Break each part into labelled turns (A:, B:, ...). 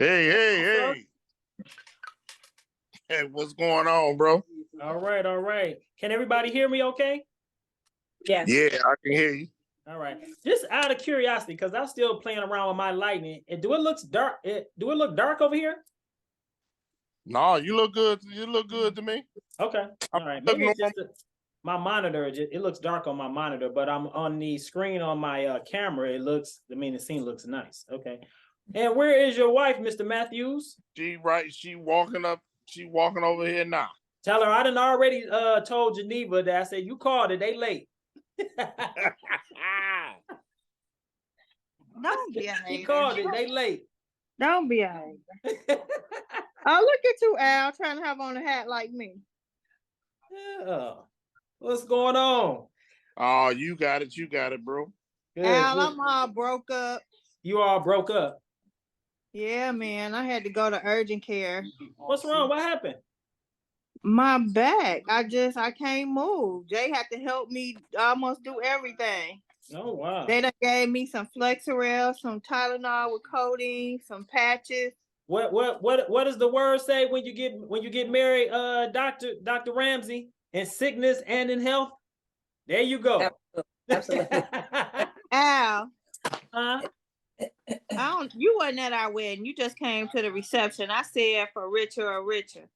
A: Hey, hey,
B: Sir?
A: hey. Hey, what's going on, bro?
B: All right, all right. Can everybody hear me okay?
C: Yes.
A: Yeah, I can hear you.
B: All right. Just out of curiosity, because I'm still playing around with my lighting. Do it look dark? Do it look dark over here?
A: No, you look good. You look good to me.
B: Okay. All right. Maybe it's just my monitor. It looks dark on my monitor, but I'm on the screen on my camera. The scene looks nice. Okay. And where is your wife, Mr. Matthews?
A: She walking up. She walking over here now.
B: Tell her I done already told Geneva that I said you called it. They late.
C: Don't be a hater.
B: He called it. They late.
C: Don't be a hater. Oh, look at you, Al, trying to have on a hat like me.
B: Yeah. What's going on?
A: Oh, you got it. You got it, bro.
C: Good, Al, good. I'm all broke up.
B: You all broke up?
C: Yeah, man. I had to go to urgent care.
B: What's wrong? What happened?
C: My back. I can't move. Jay had to help me almost do everything.
B: Oh, wow.
C: They done gave me some Flexeril, some Tylenol with codeine, some patches.
B: What does the word say when you get married, Dr. Ramsey? In sickness and in health? There you go.
C: Absolutely. Al. You wasn't at our wedding. You just came to the reception. I said for richer or richer.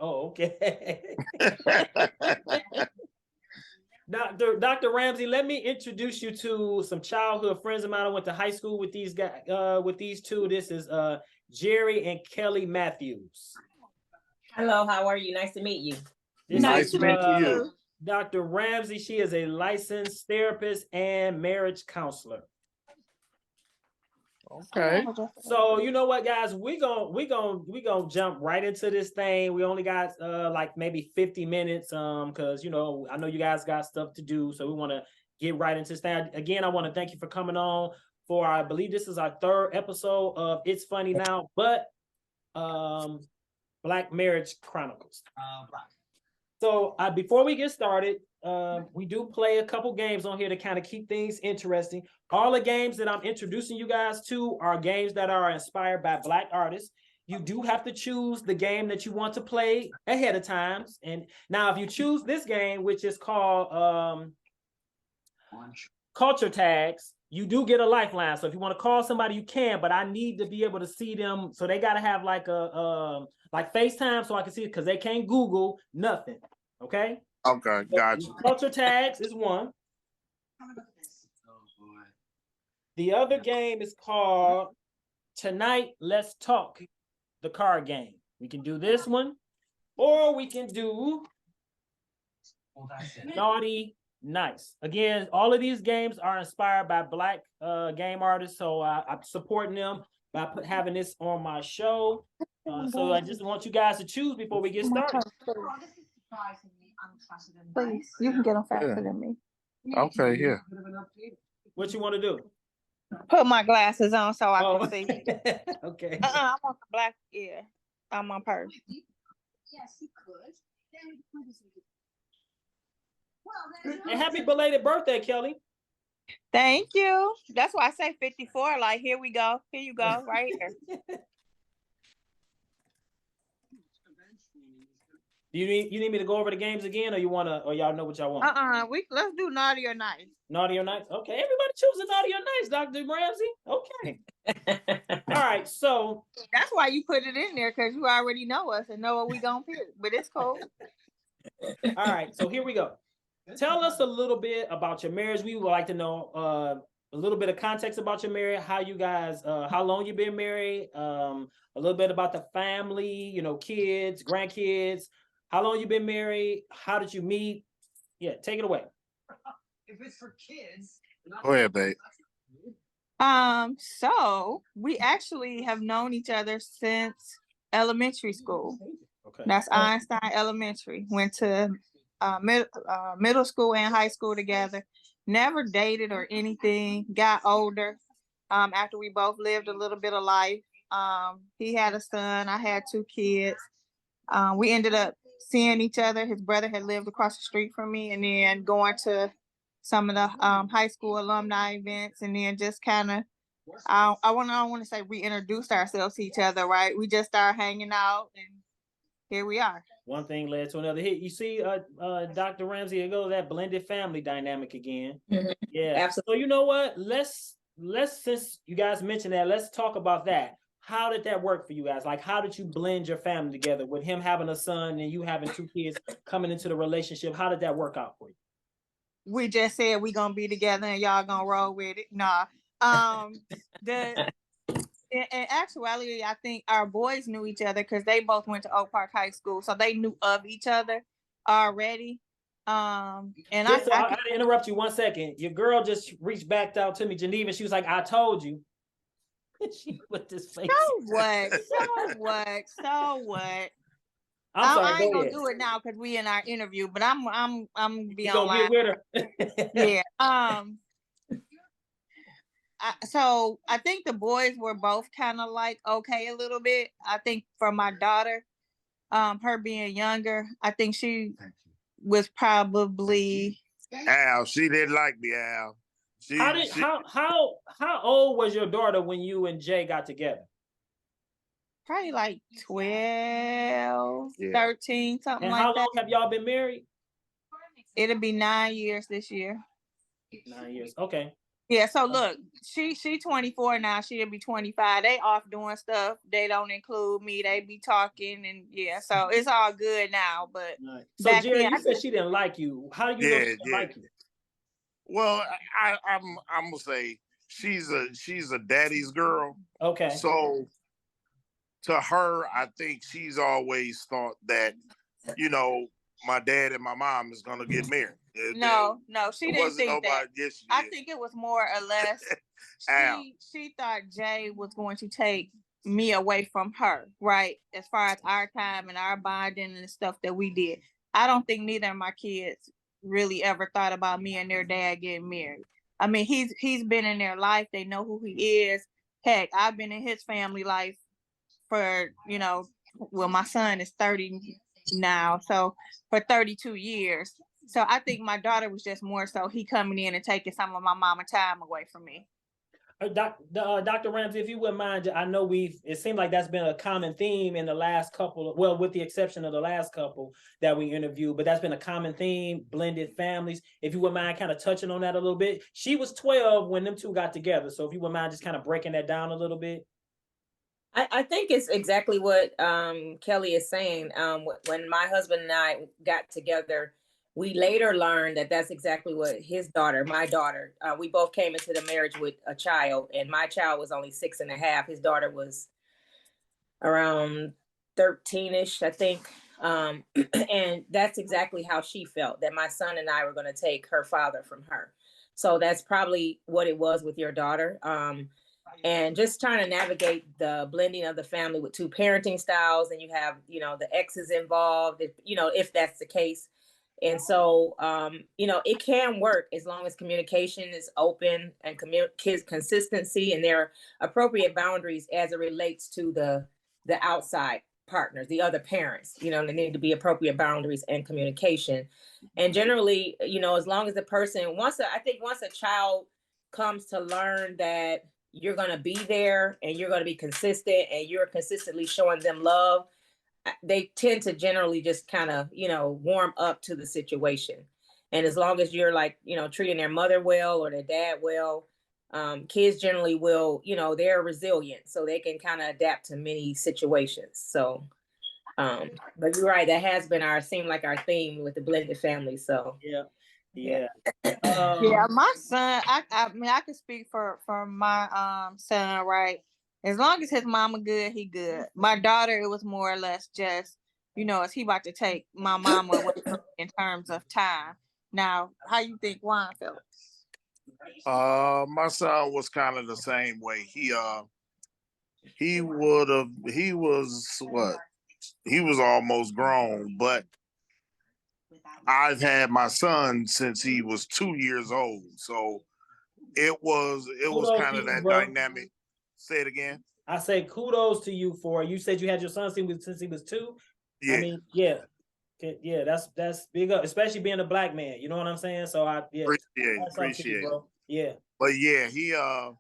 B: Oh, okay. Dr. Ramsey, let me introduce you to some childhood friends of mine. I went to high school with these guys, with these two. This is Jerry and Kelly Matthews.
D: Hello, how are you? Nice to meet you.
A: Nice to meet you.
B: Dr. Ramsey, she is a licensed therapist and marriage counselor.
A: Okay.
B: So you know what, guys, we gonna jump right into this thing. We only got like maybe 50 minutes because I know you guys got stuff to do, so we want to get right into this thing. Again, I want to thank you for coming on for I believe this is our third episode of It's Funny Now, but Black Marriage Chronicles. So before we get started, we do play a couple games on here to kind of keep things interesting. All the games that I'm introducing you guys to are games that are inspired by Black artists. You do have to choose the game that you want to play ahead of time. And now if you choose this game, which is called Culture Tags, you do get a lifeline. So if you want to call somebody, you can, but I need to be able to see them. So they got to have like like FaceTime so I can see it because they can't Google nothing. Okay?
A: Okay, gotcha.
B: Culture Tags is one. The other game is called Tonight Let's Talk, the card game. We can do this one, or we can do Naughty Nice. Again, all of these games are inspired by Black game artists, so I'm supporting them by having this on my show. So I just want you guys to choose before we get started.
C: Please, you can get them faster than me.
A: Okay, here.
B: What you want to do?
C: Put my glasses on so I can see.
B: Okay.
C: I want the black on my purse.
E: Yes, you could.
B: And happy belated birthday, Kelly.
C: Thank you. That's why I say 54. Like, here we go. Here you go, right here.
B: You need me to go over the games again, or y'all know what y'all want?
C: Let's do naughty or nice.
B: Naughty or nice? Okay, everybody choose a naughty or nice, Dr. Ramsey. Okay. All right, so
C: that's why you put it in there, because you already know us and know what we gonna pick. But it's cool.
B: All right, so here we go. Tell us a little bit about your marriage. We would like to know a little bit of context about your marriage, how you guys, how long you've been married, a little bit about the family, kids, grandkids, how long you've been married, how did you meet? Yeah, take it away.
E: If it's for kids.
A: Go ahead, babe.
C: So we actually have known each other since elementary school.
B: Okay.
C: That's Einstein Elementary. Went to middle school and high school together. Never dated or anything. Got older after we both lived a little bit of life. He had a son. I had 2 kids. We ended up seeing each other. His brother had lived across the street from me, and then going to some of the high school alumni events, and then just kind of I want to say reintroduced ourselves to each other, right? We just started hanging out, and here we are.
B: One thing led to another. Hit. You see, Dr. Ramsey, it goes that blended family dynamic again.
D: Mhm.
B: Yeah.
D: Absolutely.
B: So you know what? Let's since you guys mentioned that, let's talk about that. How did that work for you guys? Like, how did you blend your family together with him having a son and you having 2 kids coming into the relationship? How did that work out for you?
C: We just said we gonna be together, and y'all gonna roll with it. Nah. The in actuality, I think our boys knew each other because they both went to Oak Park High School, so they knew of each other already. And
B: Yeah, so I gotta interrupt you 1 second. Your girl just reached back out to me, Geneva. She was like, "I told you." She put this face.
C: So what? So what? So what?
B: I'm sorry.
C: I ain't
B: Go
C: gonna
B: ahead.
C: do it now because we in our interview, but I'm gonna be
B: You gonna
C: online.
B: get with her?
C: Yeah. So I think the boys were both kind of like okay a little bit. I think for my daughter, her being younger, I think she was probably
A: Al, she didn't like me, Al.
B: How old was your daughter when you and Jay got together?
C: probably like 12,
A: Yeah.
C: 13, something
B: And
C: like
B: how
C: that.
B: long have y'all been married?
C: It'll be 9 years this year.
B: 9 years. Okay.
C: Yeah, so look, she 24 now, she'll be 25. They off doing stuff. They don't include me. They be talking and yeah, so it's all good now. But
B: Right. So
C: back
B: Jerry,
C: then,
B: you said she didn't like you. How do you know she didn't like you?
A: Well, I'm gonna say she's a daddy's girl.
B: Okay.
A: So to her, I think she's always thought that, you know, my dad and my mom is gonna get married.
C: no, she didn't think
A: nobody,
C: that.
A: yes, she
C: I
A: did.
C: think it was more or less
A: Al.
C: she thought Jay was going to take me away from her, right? As far as our time and our bonding and the stuff that we did. I don't think neither of my kids really ever thought about me and their dad getting married. I mean, he's been in their life. They know who he is. Heck, I've been in his family life for, well, my son is 30 now, so for 32 years. So I think my daughter was just more so he coming in and taking some of my mama time away from me.
B: Dr. Ramsey, if you wouldn't mind, I know it seemed like that's been a common theme in the last couple, well, with the exception of the last couple that we interviewed, but that's been a common theme, blended families. If you wouldn't mind kind of touching on that a little bit. She was 12 when them two got together. So if you wouldn't mind just kind of breaking that down a little bit.
D: I think it's exactly what Kelly is saying. When my husband and I got together, we later learned that that's exactly what my daughter, we both came into the marriage with a child, and my child was only 6.5. His daughter was around 13-ish, I think. And that's exactly how she felt, that my son and I were going to take her father from her. So that's probably what it was with your daughter. And just trying to navigate the blending of the family with 2 parenting styles, and you have, the exes involved, if that's the case. And so, it can work as long as communication is open and consistency, and there are appropriate boundaries as it relates to the outside partners, the other parents. There need to be appropriate boundaries and communication. And generally, as long as the person once a child comes to learn that you're going to be there and you're going to be consistent and you're consistently showing them love, they tend to generally just kind of, warm up to the situation. And as long as you're treating their mother well or their dad well, kids generally will, they're resilient, so they can kind of adapt to many situations. So, but you're right, that has been our theme with the blended family. So
B: Yeah.
C: Yeah, my son, I mean, I can speak for my son, right? As long as his mama good, he good. My daughter, it was more or less just, is he about to take my mama away from me in terms of time? Now, how you think Juan felt?
A: My son was kind of the same way. He was almost grown, but I've had my son since he was 2 years old. So it was kind of that dynamic. Say it again.
B: I say kudos to you for, you said you had your son since he was 2.
A: Yeah.
B: I mean, yeah, that's big up, especially being a black man. You know what I'm saying? So
A: appreciate
B: you, bro. Yeah.
A: But yeah,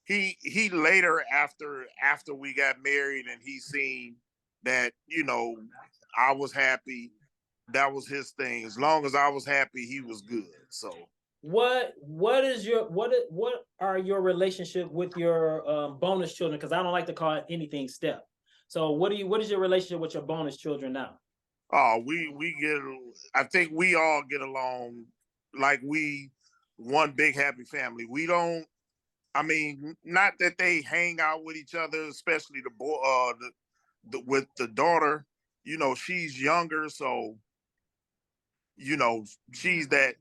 A: he later after we got married and he seen that, you know, I was happy. That was his thing. As long as I was happy, he was good. So
B: what are your relationship with your bonus children? Because I don't like to call it anything step. So what is your relationship with your bonus children now?
A: oh, we get, I think we all get along like we one big happy family. We don't, I mean, not that they hang out with each other, especially the boy, with the daughter. You know, she's younger, so you know she's that.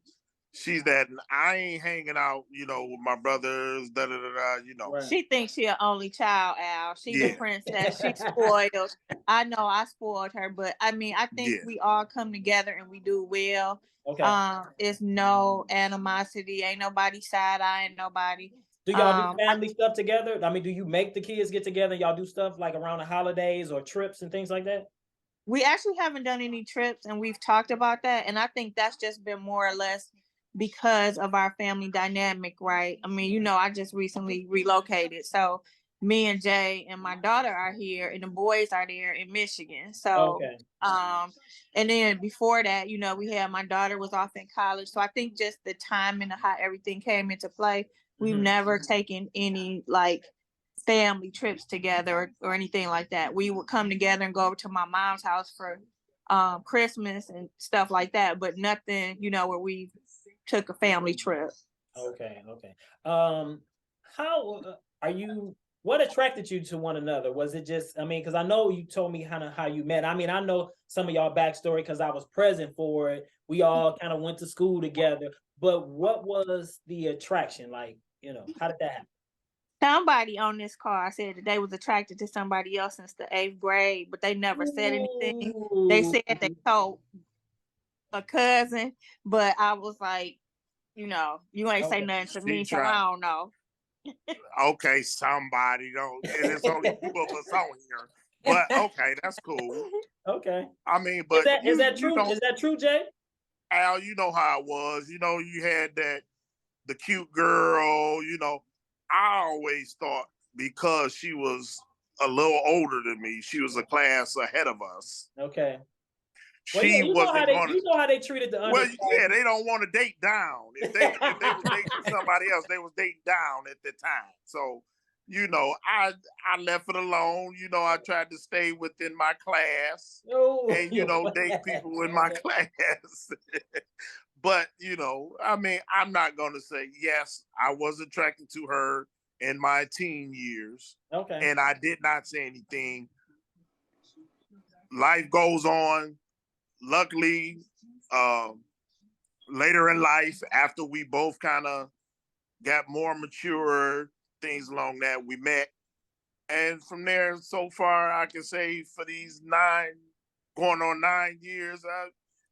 A: I ain't hanging out, you know, with my brothers. Da da da da. You know,
B: Right.
C: She thinks she an only child, Al. She the
A: yeah,
C: princess. She spoiled. I know I spoiled her, but I mean, I think
A: yeah.
C: we all come together and we do well.
B: Okay.
C: It's no animosity. Ain't nobody side eyeing nobody.
B: Do y'all do family stuff together? I mean, do you make the kids get together and y'all do stuff like around the holidays or trips and things like that?
C: We actually haven't done any trips, and we've talked about that. And I think that's just been more or less because of our family dynamic, right? I mean, you know, I just recently relocated. So me and Jay and my daughter are here, and the boys are there in Michigan. So,
B: Okay.
C: and then before that, you know, we had my daughter was off in college. So I think just the timing of how everything came into play, we've never taken any like family trips together or anything like that. We would come together and go over to my mom's house for Christmas and stuff like that, but nothing, you know, where we took a family trip.
B: Okay. How are you? What attracted you to one another? Was it just? I mean, because I know you told me kind of how you met. I mean, I know some of y'all backstory because I was present for it. We all kind of went to school together. But what was the attraction? Like, you know, how did that happen?
C: Somebody on this call said that they was attracted to somebody else since the 8th grade, but they never said anything. They said they told a cousin, but I was like, you know, you ain't say nothing to me, so I don't know.
A: Okay, somebody don't, and it's only two of us on here. But okay, that's cool.
B: Okay.
A: I mean, but
B: Is that
A: you
B: true?
A: know,
B: Is that true, Jay?
A: Al, you know how it was. You know, you had the cute girl. You know, I always thought because she was a little older than me, she was a class ahead of us.
B: Okay. Well,
A: She wasn't going to.
B: you know how they treated the
A: Well,
B: underclass.
A: yeah, they don't want to date down. If they was dating somebody else, they was dating down at the time. So, you know, I left it alone. You know, I tried to stay within my class and you know date people in my class. But you know, I mean, I'm not gonna say yes. I was attracted to her in my teen years,
B: Okay.
A: and I did not say anything. Life goes on. Luckily, later in life, after we both kind of got more mature, things along that, we met. And from there, so far, I can say for these going on 9 years,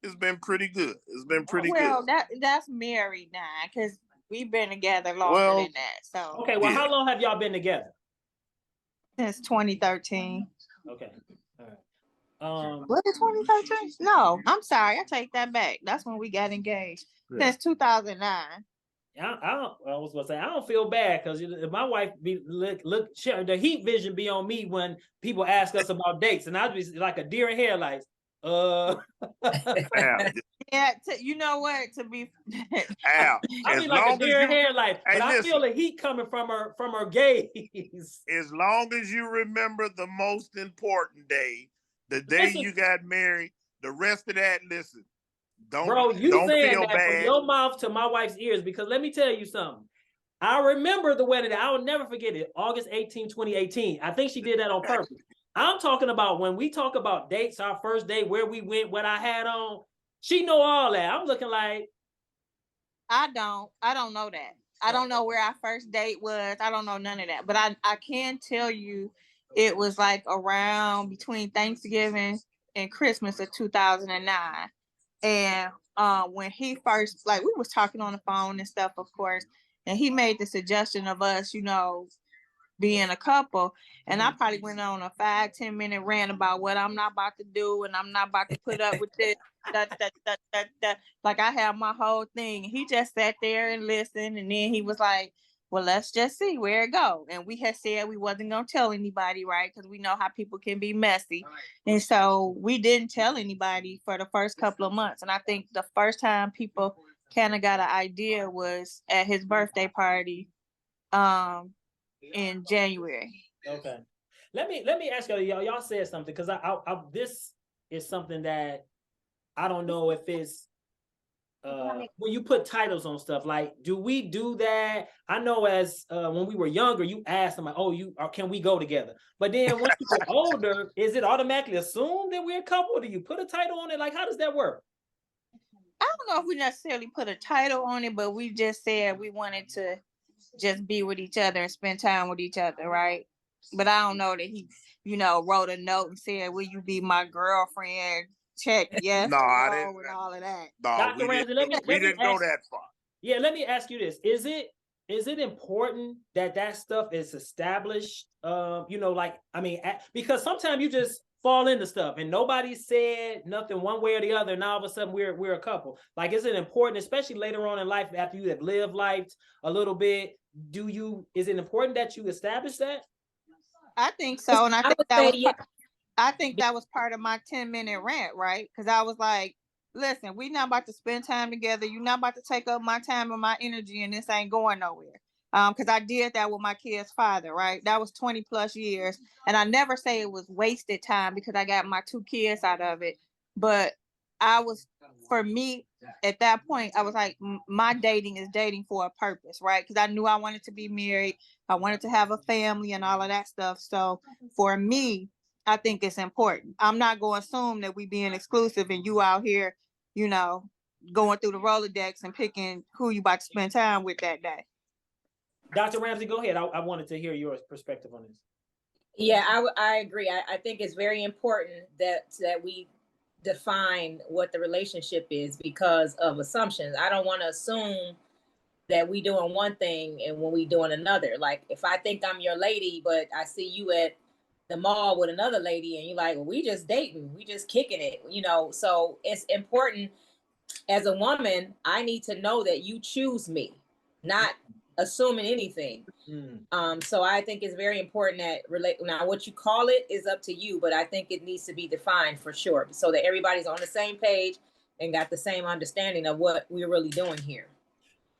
A: it's been pretty good. It's been pretty good.
C: Well, that's married now, because we've been together longer
A: Well,
C: than that. So
B: Okay. Well,
A: Yeah.
B: how long have y'all been together?
C: since 2013.
B: Okay. All right.
C: Was it 2013? No, I'm sorry. I take that back. That's when we got engaged.
A: Yeah.
C: Since 2009.
B: I was gonna say I don't feel bad because my wife be look the heat vision be on me when people ask us about dates, and I'd be like a deer in headlights.
A: Al,
C: Yeah, you know what? To be
A: Al,
B: I
A: as
B: be like a
A: long
B: deer
A: as
B: in
A: you,
B: headlights,
A: hey,
B: but I feel
A: listen,
B: the heat coming from her gaze.
A: as long as you remember the most important day, the day
B: Listen,
A: you got married, the rest of that, listen,
B: bro, you
A: don't
B: saying
A: feel
B: that from
A: bad.
B: your mouth to my wife's ears, because let me tell you something. I remember the wedding. I will never forget it. August 18, 2018. I think she did that on purpose. I'm talking about when we talk about dates, our first date, where we went, what I had on. She know all that. I'm looking like
C: I don't know that. I don't know where our first date was. I don't know none of that. But I can tell you it was like around between Thanksgiving and Christmas of 2009. And when he first, like, we was talking on the phone and stuff, of course, and he made the suggestion of us, you know, being a couple. And I probably went on a 5-10 minute rant about what I'm not about to do, and I'm not about to put up with this. Like I have my whole thing. He just sat there and listened, and then he was like, well, let's just see where it go. And we had said we wasn't gonna tell anybody, right? Because we know how people can be messy. And so we didn't tell anybody for the first couple of months. And I think the first time people kind of got an idea was at his birthday party in January.
B: Okay. Let me ask y'all said something, because I this is something that I don't know if it's when you put titles on stuff, like, do we do that? I know as when we were younger, you asked them like, oh, can we go together? But then once you get older, is it automatically assumed that we're a couple? Do you put a title on it? Like, how does that work?
C: I don't know if we necessarily put a title on it, but we just said we wanted to just be with each other and spend time with each other, right? But I don't know that he, wrote a note and said, "Will you be my girlfriend?" Check yes
A: No,
C: or
A: I
C: no
A: didn't.
C: and all of that.
A: No,
B: Dr. Ramsey,
A: we didn't go
B: ask,
A: that far.
B: yeah, let me ask you this. Is it important that stuff is established? Because sometimes you just fall into stuff and nobody said nothing one way or the other, and all of a sudden we're a couple. Like, is it important, especially later on in life after you have lived life a little bit? Is it important that you establish that?
C: I think so, and
D: I would say, yeah.
C: I think that was part of my 10-minute rant, right? Because I was like, listen, we're not about to spend time together. You're not about to take up my time and my energy, and this ain't going nowhere. Because I did that with my kid's father, right? That was 20 plus years. And I never say it was wasted time because I got my 2 kids out of it. But for me, at that point, I was like, my dating is dating for a purpose, right? Because I knew I wanted to be married. I wanted to have a family and all of that stuff. So for me, I think it's important. I'm not going to assume that we being exclusive and you out here, going through the Rolodex and picking who you about to spend time with that day.
B: Dr. Ramsey, go ahead. I wanted to hear your perspective on this.
D: Yeah, I agree. I think it's very important that we define what the relationship is because of assumptions. I don't want to assume that we doing one thing and when we doing another. Like, if I think I'm your lady, but I see you at the mall with another lady and you're like, well, we just dating, we just kicking it, so it's important. As a woman, I need to know that you choose me, not assuming anything. So I think it's very important that now what you call it is up to you, but I think it needs to be defined for sure so that everybody's on the same page and got the same understanding of what we're really doing here.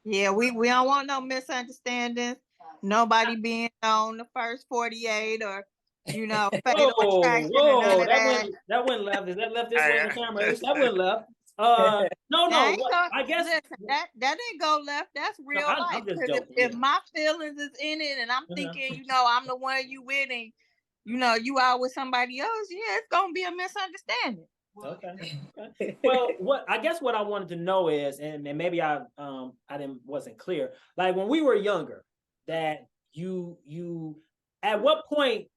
C: Yeah, we don't want no misunderstandings. Nobody being on the first 48 or fatal attraction and none of that.
B: That went left. Is that left this way in the camera? That went left. No. I guess
C: listen, that didn't go left. That's real life.
B: I'm just
C: Because
B: joking,
C: if my feelings is in it and I'm thinking, I'm the one you with and you out with somebody else, yeah, it's gonna be a misunderstanding.
B: Okay. Well, what I wanted to know is, and maybe I wasn't clear. Like, when we were younger, that you at what point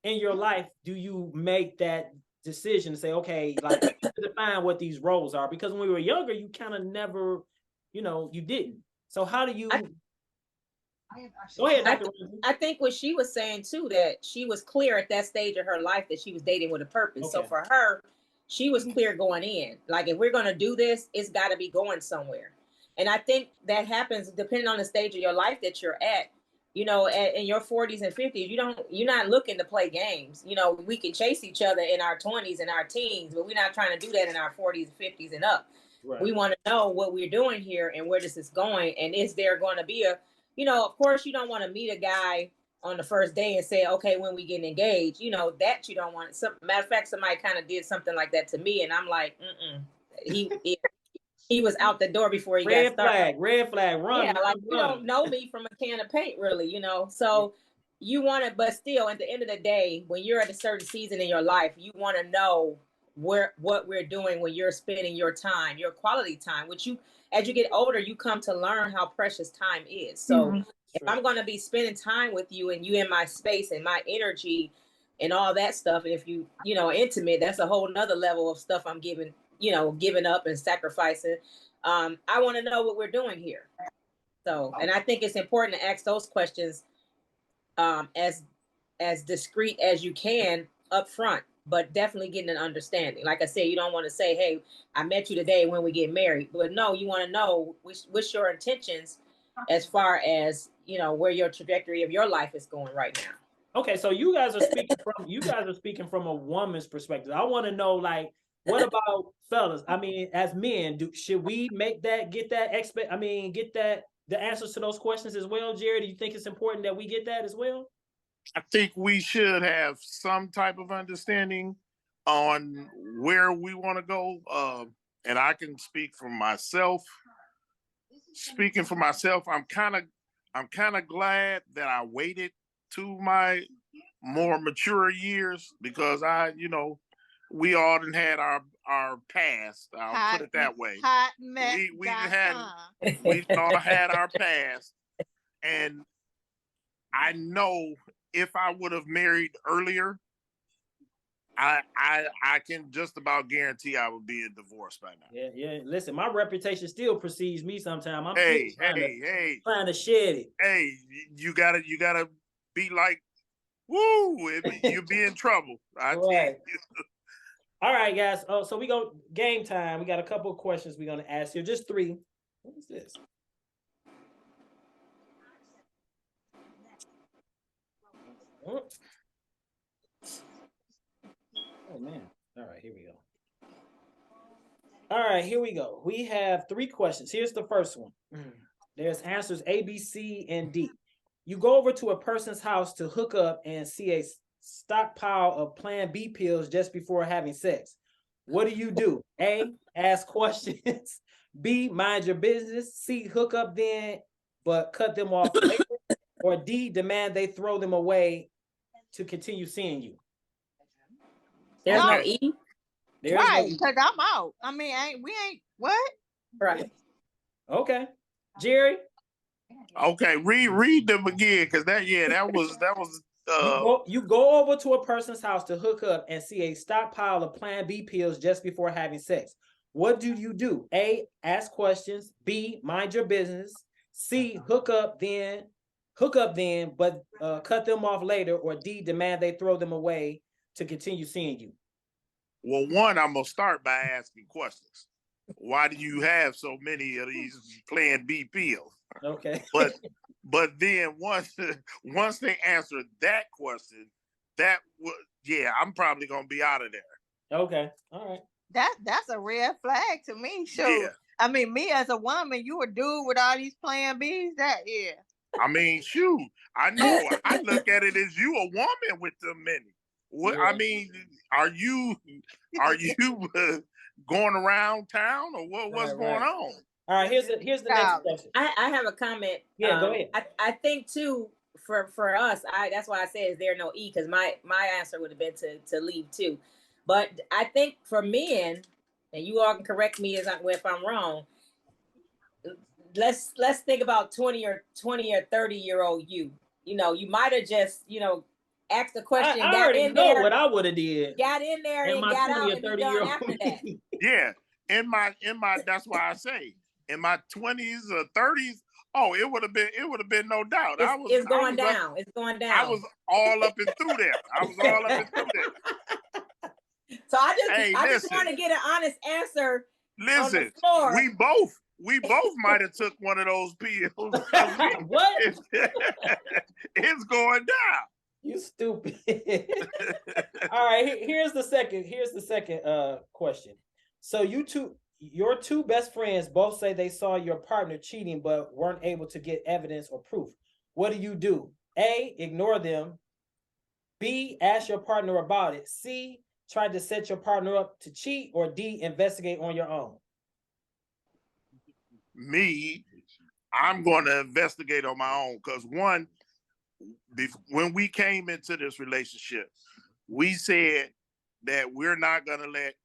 B: in your life do you make that decision to say, okay, like, define what these roles are? Because when we were younger, you kind of never, you didn't. So how do you? Go ahead, Dr.
D: I think what she was saying too, that she was clear at that stage of her life that she was dating with a purpose. Okay. So for her, she was clear going in. Like, if we're going to do this, it's got to be going somewhere. And I think that happens depending on the stage of your life that you're at. In your 40s and 50s, you're not looking to play games. We can chase each other in our 20s and our teens, but we're not trying to do that in our 40s, 50s and up. Right. We want to know what we're doing here and where this is going. And is there going to be of course, you don't want to meet a guy on the first day and say, okay, when we get engaged, that you don't want. Matter of fact, somebody kind of did something like that to me, and I'm like, he was out the door before he got started.
B: Red flag, run.
D: Yeah, like, you don't know me from a can of paint, really, So you want to, but still, at the end of the day, when you're at a certain season in your life, you want to know what we're doing when you're spending your time, your quality time, which as you get older, you come to learn how precious time is. So if I'm going to be spending time with you and you in my space and my energy and all that stuff, and if you intimate, that's a whole nother level of stuff I'm giving up and sacrificing. I want to know what we're doing here. So, and I think it's important to ask those questions as discreet as you can up front, but definitely getting an understanding. Like I said, you don't want to say, hey, I met you today when we get married. But no, you want to know what's your intentions as far as, where your trajectory of your life is going right now.
B: Okay, so you guys are speaking from a woman's perspective. I want to know, like, what about fellas? I mean, as men, should we get the answers to those questions as well, Jerry? Do you think it's important that we get that as well?
A: I think we should have some type of understanding on where we want to go. And I can speak for myself. Speaking for myself, I'm kind of glad that I waited to my more mature years, because we all done had our past. I'll put it that way. We all had our past, and I know if I would have married earlier, I can just about guarantee I would be in divorce by now.
B: Yeah. Listen, my reputation still precedes me sometimes. I'm trying to shed it.
A: Hey, you gotta be like, woo! You'll be in trouble. I tell you.
B: All right, guys. Oh, so we go game time. We got a couple of questions we're gonna ask here. Just 3. What is this? Oh man. All right, here we go. All right, here we go. We have 3 questions. Here's the first one. There's answers A, B, C, and D. You go over to a person's house to hook up and see a stockpile of Plan B pills just before having sex. What do? A, ask questions. B, mind your business. C, hook up then, but cut them off later. Or D, demand they throw them away to continue seeing you.
D: There's no E?
C: Right, because I'm out. I mean, what?
D: Right.
B: Okay. Jerry?
A: Okay, read them again, because that was
B: You go over to a person's house to hook up and see a stockpile of Plan B pills just before having sex. What do? A, ask questions. B, mind your business. C, hook up then, but cut them off later. Or D, demand they throw them away to continue seeing you.
A: Well, one, I'm gonna start by asking questions. Why do you have so many of these Plan B pills?
B: Okay.
A: But then once they answer that question, I'm probably gonna be out of there.
B: Okay. All right.
C: That's a red flag to me. Sure. Yeah. I mean, me as a woman, you a dude with all these Plan Bs.
A: I mean, shoot. I know. I look at it as you a woman with them many. What? Yeah. I mean, are you going around town, or what's going on?
B: All right, here's the next question.
D: I have a comment.
B: Yeah, go ahead.
D: I think too, for us, that's why I said is there no E, because my answer would have been to leave too. But I think for men, and you all can correct me if I'm wrong, let's think about 20 or 30-year-old you. You might have just, asked the question.
B: I already know what I would have did.
D: Got in there and got out and be done after that.
A: Yeah. In my that's why I say in my 20s or 30s, it would have been no doubt.
D: It's going down.
A: I was all up and through there.
D: So I just want to get an honest answer.
A: Listen, we both might have took one of those pills.
B: What?
A: It's going down.
B: You stupid. All right, here's the second question. So your two best friends both say they saw your partner cheating but weren't able to get evidence or proof. What do? A, ignore them. B, ask your partner about it. C, try to set your partner up to cheat. Or D, investigate on your own.
A: Me, I'm going to investigate on my own, because one, when we came into this relationship, we said that we're not going to let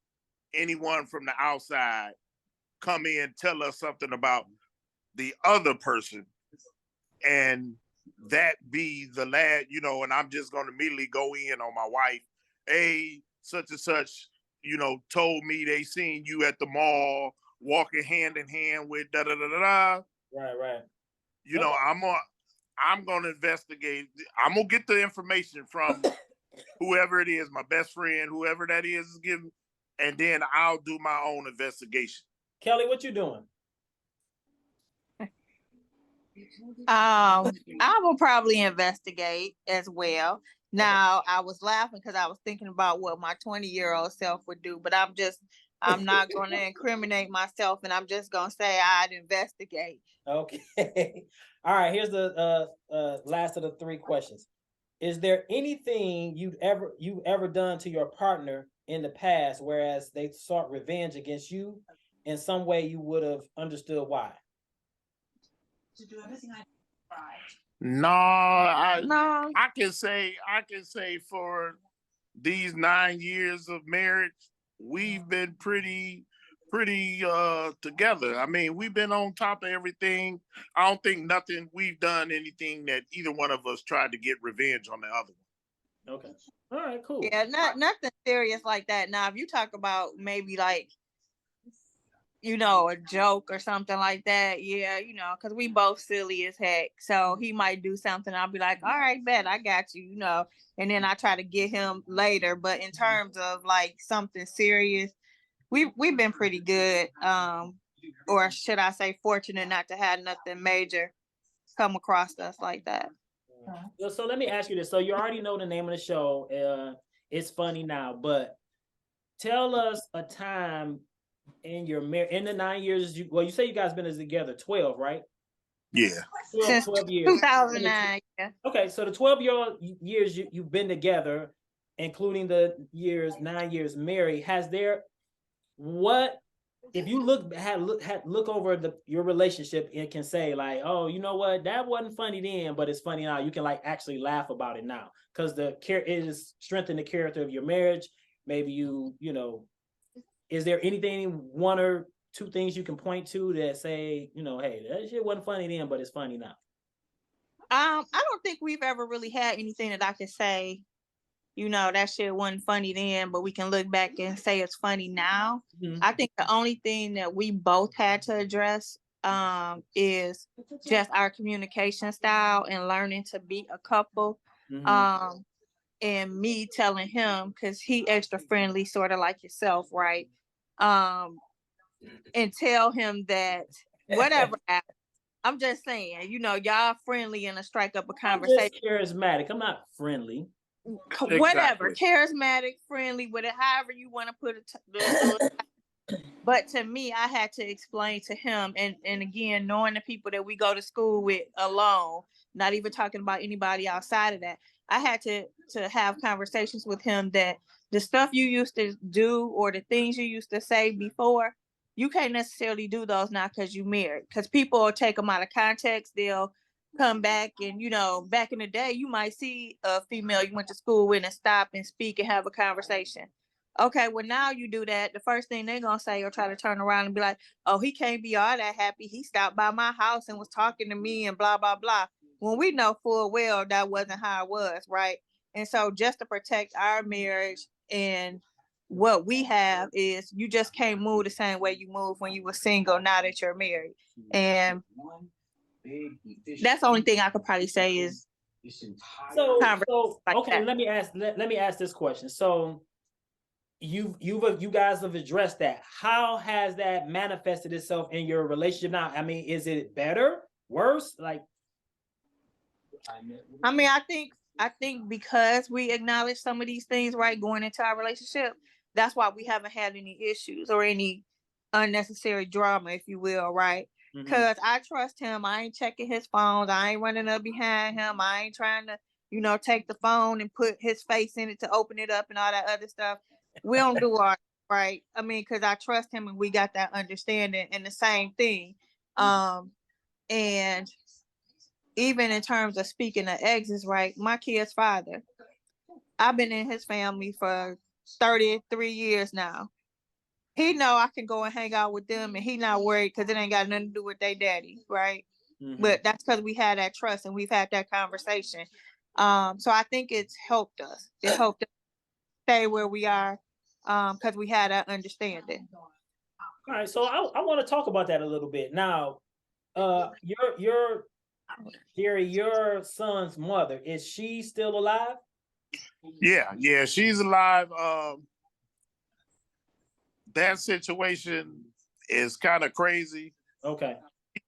A: anyone from the outside come in and tell us something about the other person, and that be the lad, and I'm just going to immediately go in on my wife. Hey, such and such, told me they seen you at the mall walking hand in hand with da da da da da.
B: Right.
A: Okay. I'm gonna investigate. I'm gonna get the information from whoever it is, my best friend, whoever that is giving, and then I'll do my own investigation.
B: Kelly, what you doing?
C: I will probably investigate as well. Now, I was laughing because I was thinking about what my 20-year-old self would do, but I'm not going to incriminate myself, and I'm just going to say I'd investigate.
B: Okay. All right. Here's the last of the three questions. Is there anything you've ever done to your partner in the past, whereas they sought revenge against you in some way you would have understood why?
E: To do everything I tried.
A: No, I can say for these 9 years of marriage, we've been pretty together. I mean, we've been on top of everything. I don't think we've done anything that either one of us tried to get revenge on the other one.
B: Okay. All right, cool.
C: Yeah, nothing serious like that. Now, if you talk about maybe like, a joke or something like that, yeah, because we both silly as heck. So he might do something, I'll be like, all right, bet, I got you, and then I try to get him later. But in terms of like something serious, we've been pretty good. Or should I say fortunate not to have nothing major come across us like that.
B: So let me ask you this. So you already know the name of the show. It's funny now, but tell us a time in your in the 9 years. You say you guys been together 12, right?
A: Yeah.
B: 12 years.
C: 2009. Yeah.
B: Okay, so the 12 years you've been together, including the 9 years married, if you look over your relationship and can say like, oh, you know what, that wasn't funny then, but it's funny now. You can like actually laugh about it now because it is strengthened the character of your marriage. Maybe is there anything, one or two things you can point to that say, hey, that shit wasn't funny then, but it's funny now?
C: I don't think we've ever really had anything that I could say, that shit wasn't funny then, but we can look back and say it's funny now. Mm-hmm. I think the only thing that we both had to address is just our communication style and learning to be a couple. Mm-hmm. And me telling him, because he extra friendly, sort of like yourself, right? And tell him that whatever happens, I'm just saying, y'all friendly and to strike up a conversation.
B: I'm just charismatic. I'm not friendly.
C: Whatever, exactly. Charismatic, friendly, whatever, however you want to put it. But to me, I had to explain to him, and again, knowing the people that we go to school with alone, not even talking about anybody outside of that, I had to have conversations with him that the stuff you used to do or the things you used to say before, you can't necessarily do those now because you married. Because people will take them out of context. They'll come back and, back in the day, you might see a female you went to school with and stop and speak and have a conversation. Okay, well, now you do that. The first thing they're going to say or try to turn around and be like, oh, he can't be all that happy. He stopped by my house and was talking to me and blah, blah, blah. When we know full well that wasn't how it was, right? And so just to protect our marriage and what we have is you just can't move the same way you move when you were single now that you're married. And that's the only thing I could probably say is
B: so like okay, that. Let me ask this question. So you guys have addressed that. How has that manifested itself in your relationship now? I mean, is it better, worse? Like,
C: I mean, I think because we acknowledge some of these things, right, going into our relationship, that's why we haven't had any issues or any unnecessary drama, if you will, right? Because I trust him. I ain't checking his phones. I ain't running up behind him. I ain't trying to, take the phone and put his face in it to open it up and all that other stuff. We don't do all that, right? I mean, because I trust him and we got that understanding and the same thing. And even in terms of speaking of exes, right? My kid's father, I've been in his family for 33 years now. He know I can go and hang out with them and he not worried because it ain't got nothing to do with their daddy, right? Mm-hmm. But that's because we had that trust and we've had that conversation. So I think it's helped us. It helped us stay where we are because we had that understanding.
B: All right, so I want to talk about that a little bit. Now, your Jerry, your son's mother, is she still alive?
A: Yeah, she's alive. That situation is kind of crazy.
B: Okay.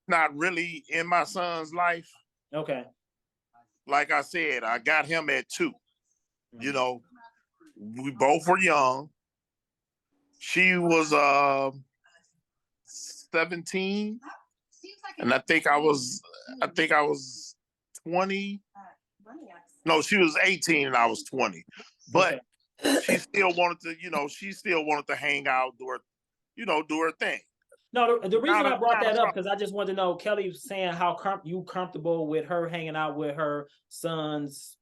A: not really in my son's life.
B: Okay.
A: Like I said, I got him at 2. You know, we both were young. She was 17, and I think I was 20. No, she was 18 and I was 20. But she still wanted to hang out, do her thing.
B: No, the reason I brought
A: not a
B: that up,
A: problem.
B: because I just wanted to know, Kelly was saying how you comfortable with her hanging out with her son's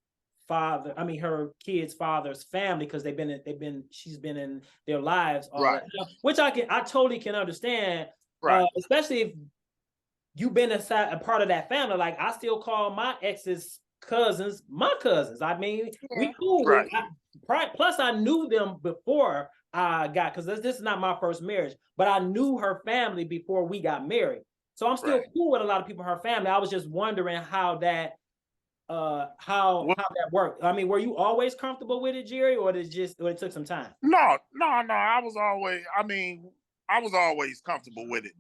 B: father, I mean her kid's father's family, because she's been in their lives all
A: Right.
B: that time, which I totally can understand.
A: Right.
B: Especially if you've been a part of that family. Like, I still call my ex's cousins my cousins. I mean, we cool.
A: Right.
B: Plus, I knew them before I got, because this is not my first marriage, but I knew her family before we got married. So I'm still cool with a lot of people in her family. I was just wondering how that worked. I mean, were you always comfortable with it, Jerry, or it took some time?
A: No. I was always comfortable with it.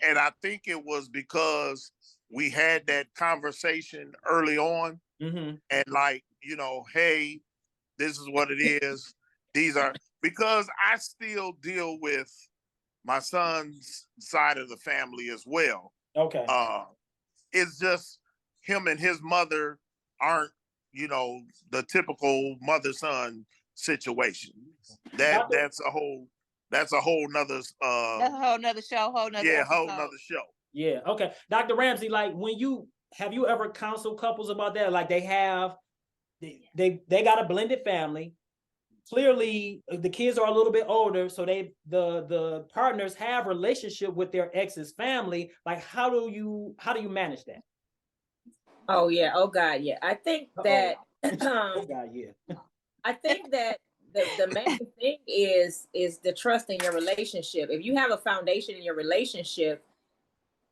A: And I think it was because we had that conversation early on, and like, hey, this is what it is. Because I still deal with my son's side of the family as well.
B: Okay.
A: It's just him and his mother aren't, the typical mother-son situation. That's a whole nother
C: That's a whole nother show, whole nother
A: show.
B: Yeah. Okay. Dr. Ramsey, like, have you ever counseled couples about that? Like, they got a blended family. Clearly the kids are a little bit older, so the partners have relationship with their ex's family. Like, how do you manage that?
D: Oh yeah. Oh God. Yeah. I think that,
B: oh God, yeah.
D: I think that the main thing is the trust in your relationship. If you have a foundation in your relationship,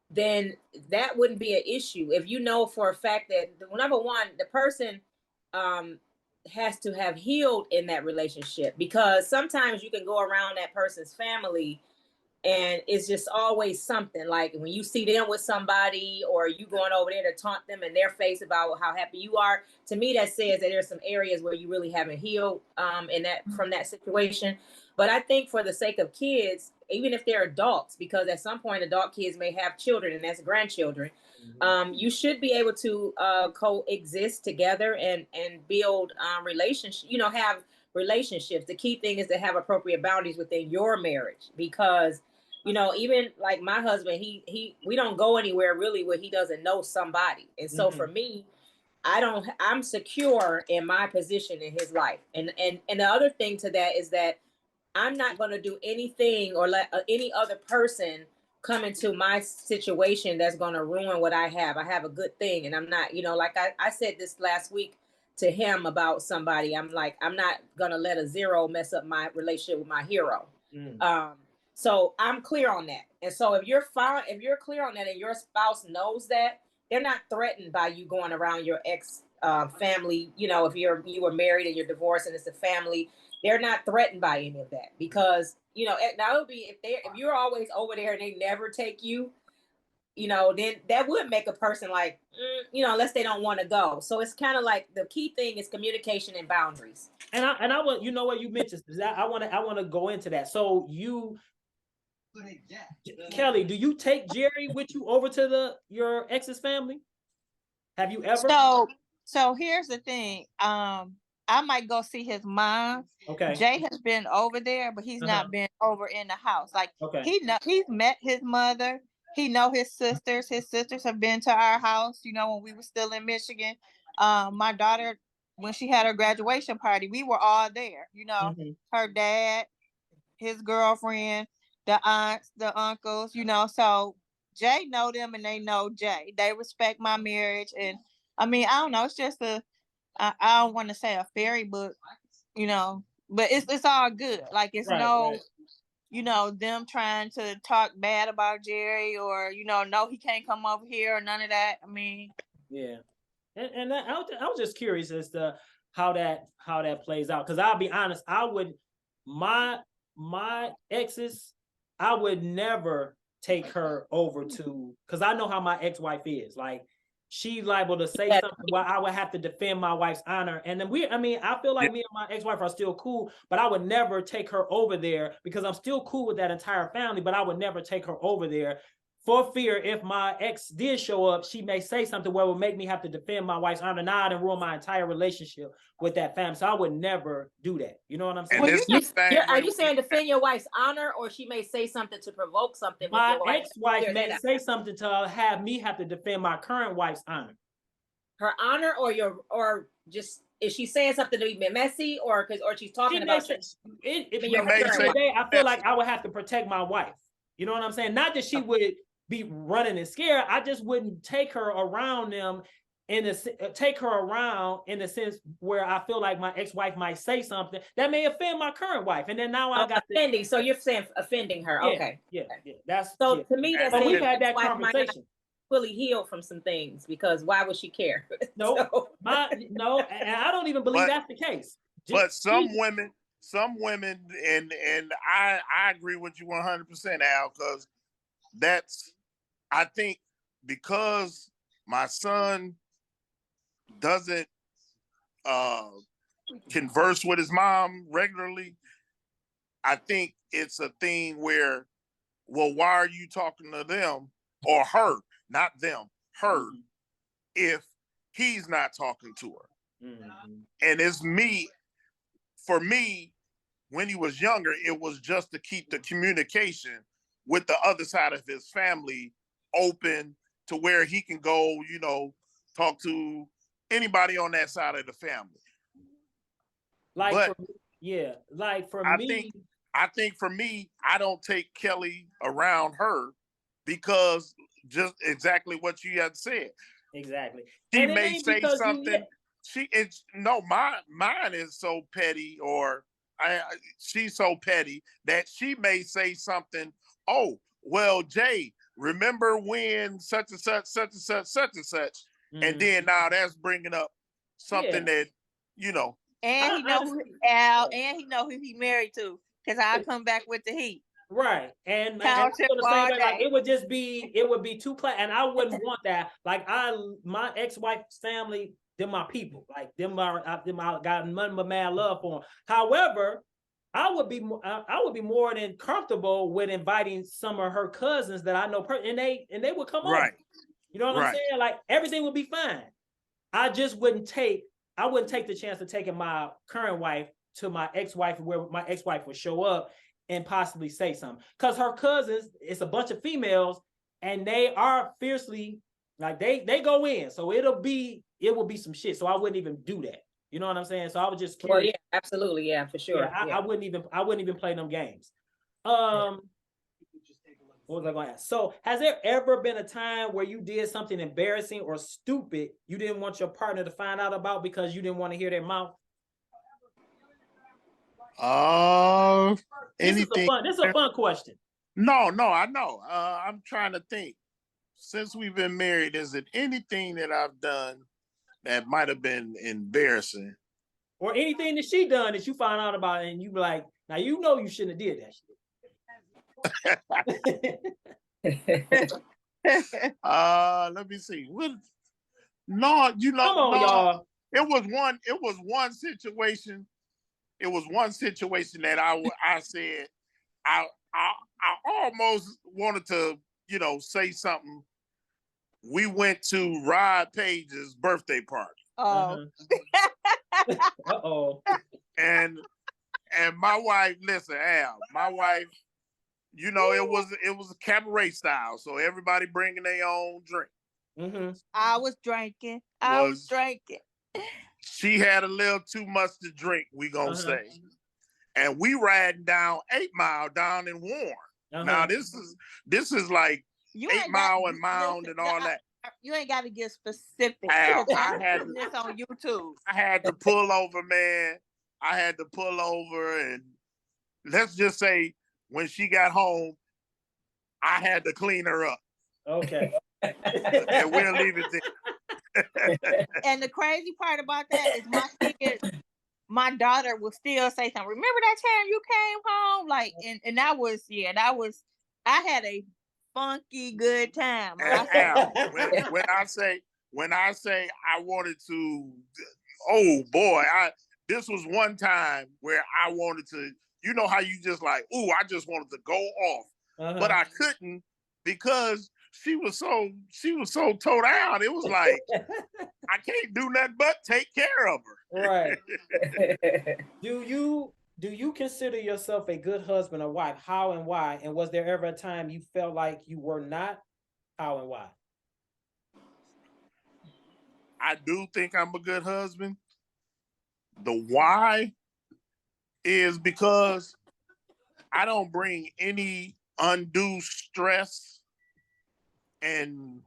D: then that wouldn't be an issue. If you know for a fact that, number one, the person has to have healed in that relationship, because sometimes you can go around that person's family and it's just always something. Like, when you see them with somebody, or you going over there to taunt them in their face about how happy you are, to me that says that there's some areas where you really haven't healed from that situation. But I think for the sake of kids, even if they're adults, because at some point adult kids may have children, and that's grandchildren, you should be able to coexist together and build relationships, have relationships. The key thing is to have appropriate boundaries within your marriage, because even like my husband, we don't go anywhere really where he doesn't know somebody. And so for me, I'm secure in my position in his life. And the other thing to that is that I'm not going to do anything or let any other person come into my situation that's going to ruin what I have. I have a good thing, and I'm not, like I said this last week to him about somebody. I'm like, I'm not going to let a zero mess up my relationship with my hero. So I'm clear on that. And so if you're clear on that, and your spouse knows that, they're not threatened by you going around your ex family. If you were married and you're divorced and it's a family, they're not threatened by any of that, because now it would be if you're always over there and they never take you, then that would make a person like, unless they don't want to go. So it's kind of like the key thing is communication and boundaries.
B: And I want, what you mentioned, I want to go into that. So Kelly, do you take Jerry with you over to your ex's family? Have you ever?
C: So here's the thing. I might go see his mom.
B: Okay.
C: Jay has been over there, but he's not been over in the house. Like, he's met his mother. He know his sisters. His sisters have been to our house, when we were still in Michigan. My daughter, when she had her graduation party, we were all there. Her dad, his girlfriend, the aunts, the uncles, so Jay know them and they know Jay. They respect my marriage. And I mean, I don't know, it's just I don't want to say a fairy book, but it's all good. Like, it's them trying to talk bad about Jerry, or, no, he can't come over here, or none of that. I mean,
B: yeah. And I was just curious as to how that plays out. Because I'll be honest, I would my exes, I would never take her over to, because I know how my ex-wife is. Like, she liable to say
D: Yeah.
B: something where I would have to defend my wife's honor. And then I feel like me and my ex-wife are still cool, but I would never take her over there because I'm still cool with that entire family, but I would never take her over there for fear if my ex did show up, she may say something where it would make me have to defend my wife's honor. Now I'd ruin my entire relationship with that family. So I would never do that. You know what I'm saying?
A: And this the same
D: Are
A: way
D: you
A: we-
D: saying defend your wife's honor, or she may say something to provoke something? With
B: My
D: your wife?
B: ex-wife
D: Clear
B: may
D: that out.
B: say something to have me have to defend my current wife's honor.
D: Her honor, or just is she saying something to be messy, or she's talking
B: She may
D: about
B: say, if
D: your
B: at the end of the
A: say-
B: day, I feel like I would have to protect my wife. You know what I'm saying? Not that she would be running and scared. I just wouldn't take her around them take her around in the sense where I feel like my ex-wife might say something that may offend my current wife. And then now I got
D: offending. So you're saying offending her.
B: Yeah,
D: Okay.
B: Yeah. That's
D: So
B: yeah.
D: to me, that's
B: But
D: saying
B: we've had that
D: ex-wife might not
B: conversation.
D: fully heal from some things, because why would she care?
B: No,
D: So-
B: no, and I don't even believe
A: But-
B: that's the case.
A: But some women, and I agree with you 100%, Al, because I think because my son doesn't converse with his mom regularly, I think it's a thing where, well, why are you talking to them or her, not them, her, if he's not talking to her?
B: Mhm.
A: And it's me, for me, when he was younger, it was just to keep the communication with the other side of his family open to where he can go, talk to anybody on that side of the family.
B: Like,
A: But
B: for me,
A: I think for me, I don't take Kelly around her because just exactly what you had said.
B: exactly.
A: She
B: And it
A: may
B: ain't
A: say
B: because
A: something. Mine is so petty, or she's so petty that she may say something. Oh, well, Jay, remember when such and such, such and such, such and such, and then now that's bringing up something that
C: And he know who Al, and he know who he married to, because I come back with the heat.
B: Right. And
C: Cow
B: I feel
C: tip
B: the same
C: all
B: way, like
C: day.
B: it would be too class, and I wouldn't want that. Like my ex-wife's family, they're my people. Like them I got nothing but mad love for them. However, I would be more than comfortable with inviting some of her cousins that I know, and they would come over.
A: right.
B: You know what I'm
A: Right.
B: saying? Like everything would be fine. I wouldn't take the chance of taking my current wife to my ex-wife, where my ex-wife would show up and possibly say something. Because her cousins, it's a bunch of females, and they are fiercely, like they go in. So it will be some shit. So I wouldn't even do that. You know what I'm saying? So I was just curious.
D: Well, yeah, absolutely, yeah, for sure.
B: Yeah, I wouldn't even play them games. What was I going to ask? So, has there ever been a time where you did something embarrassing or stupid you didn't want your partner to find out about because you didn't want to hear their mouth?
A: Anything?
B: This is a fun question.
A: No, I know. I'm trying to think. Since we've been married, is it anything that I've done that might have been embarrassing?
B: Or anything that she done that you found out about and you be like, now you know you shouldn't have did that shit.
A: Let me see. No,
B: Come on, y'all.
A: It was one situation. It was one situation that I said I almost wanted to, say something. We went to Rod Page's birthday party.
C: Oh,
B: Uh-oh.
A: And my wife, listen, Al, my wife, it was a cabaret style, so everybody bringing their own drink.
B: Mm-hmm.
C: I was drinking. I was drinking.
A: She had a little too much to drink, we gonna say. And we riding down 8 Mile down in Warren. Now this is like
C: You
A: 8 Mile and Mound and all that.
C: You ain't got to get specific.
A: Al,
C: I had this on YouTube.
A: I had to pull over, man. I had to pull over, and let's just say when she got home, I had to clean her up.
B: Okay.
A: And we'll leave it there.
C: And the crazy part about that is my daughter will still say something. Remember that time you came home? Like, and that was, I had a funky good time.
A: And Al, when I say I wanted to, oh boy, this was one time where I wanted to, you know how you just like, ooh, I just wanted to go off, but I couldn't because she was so toe down. It was like I can't do nothing but take care of her.
B: Right. Do you consider yourself a good husband or wife? How and why? And was there ever a time you felt like you were not? How and why?
A: I do think I'm a good husband. The why is because I don't bring any undue stress, and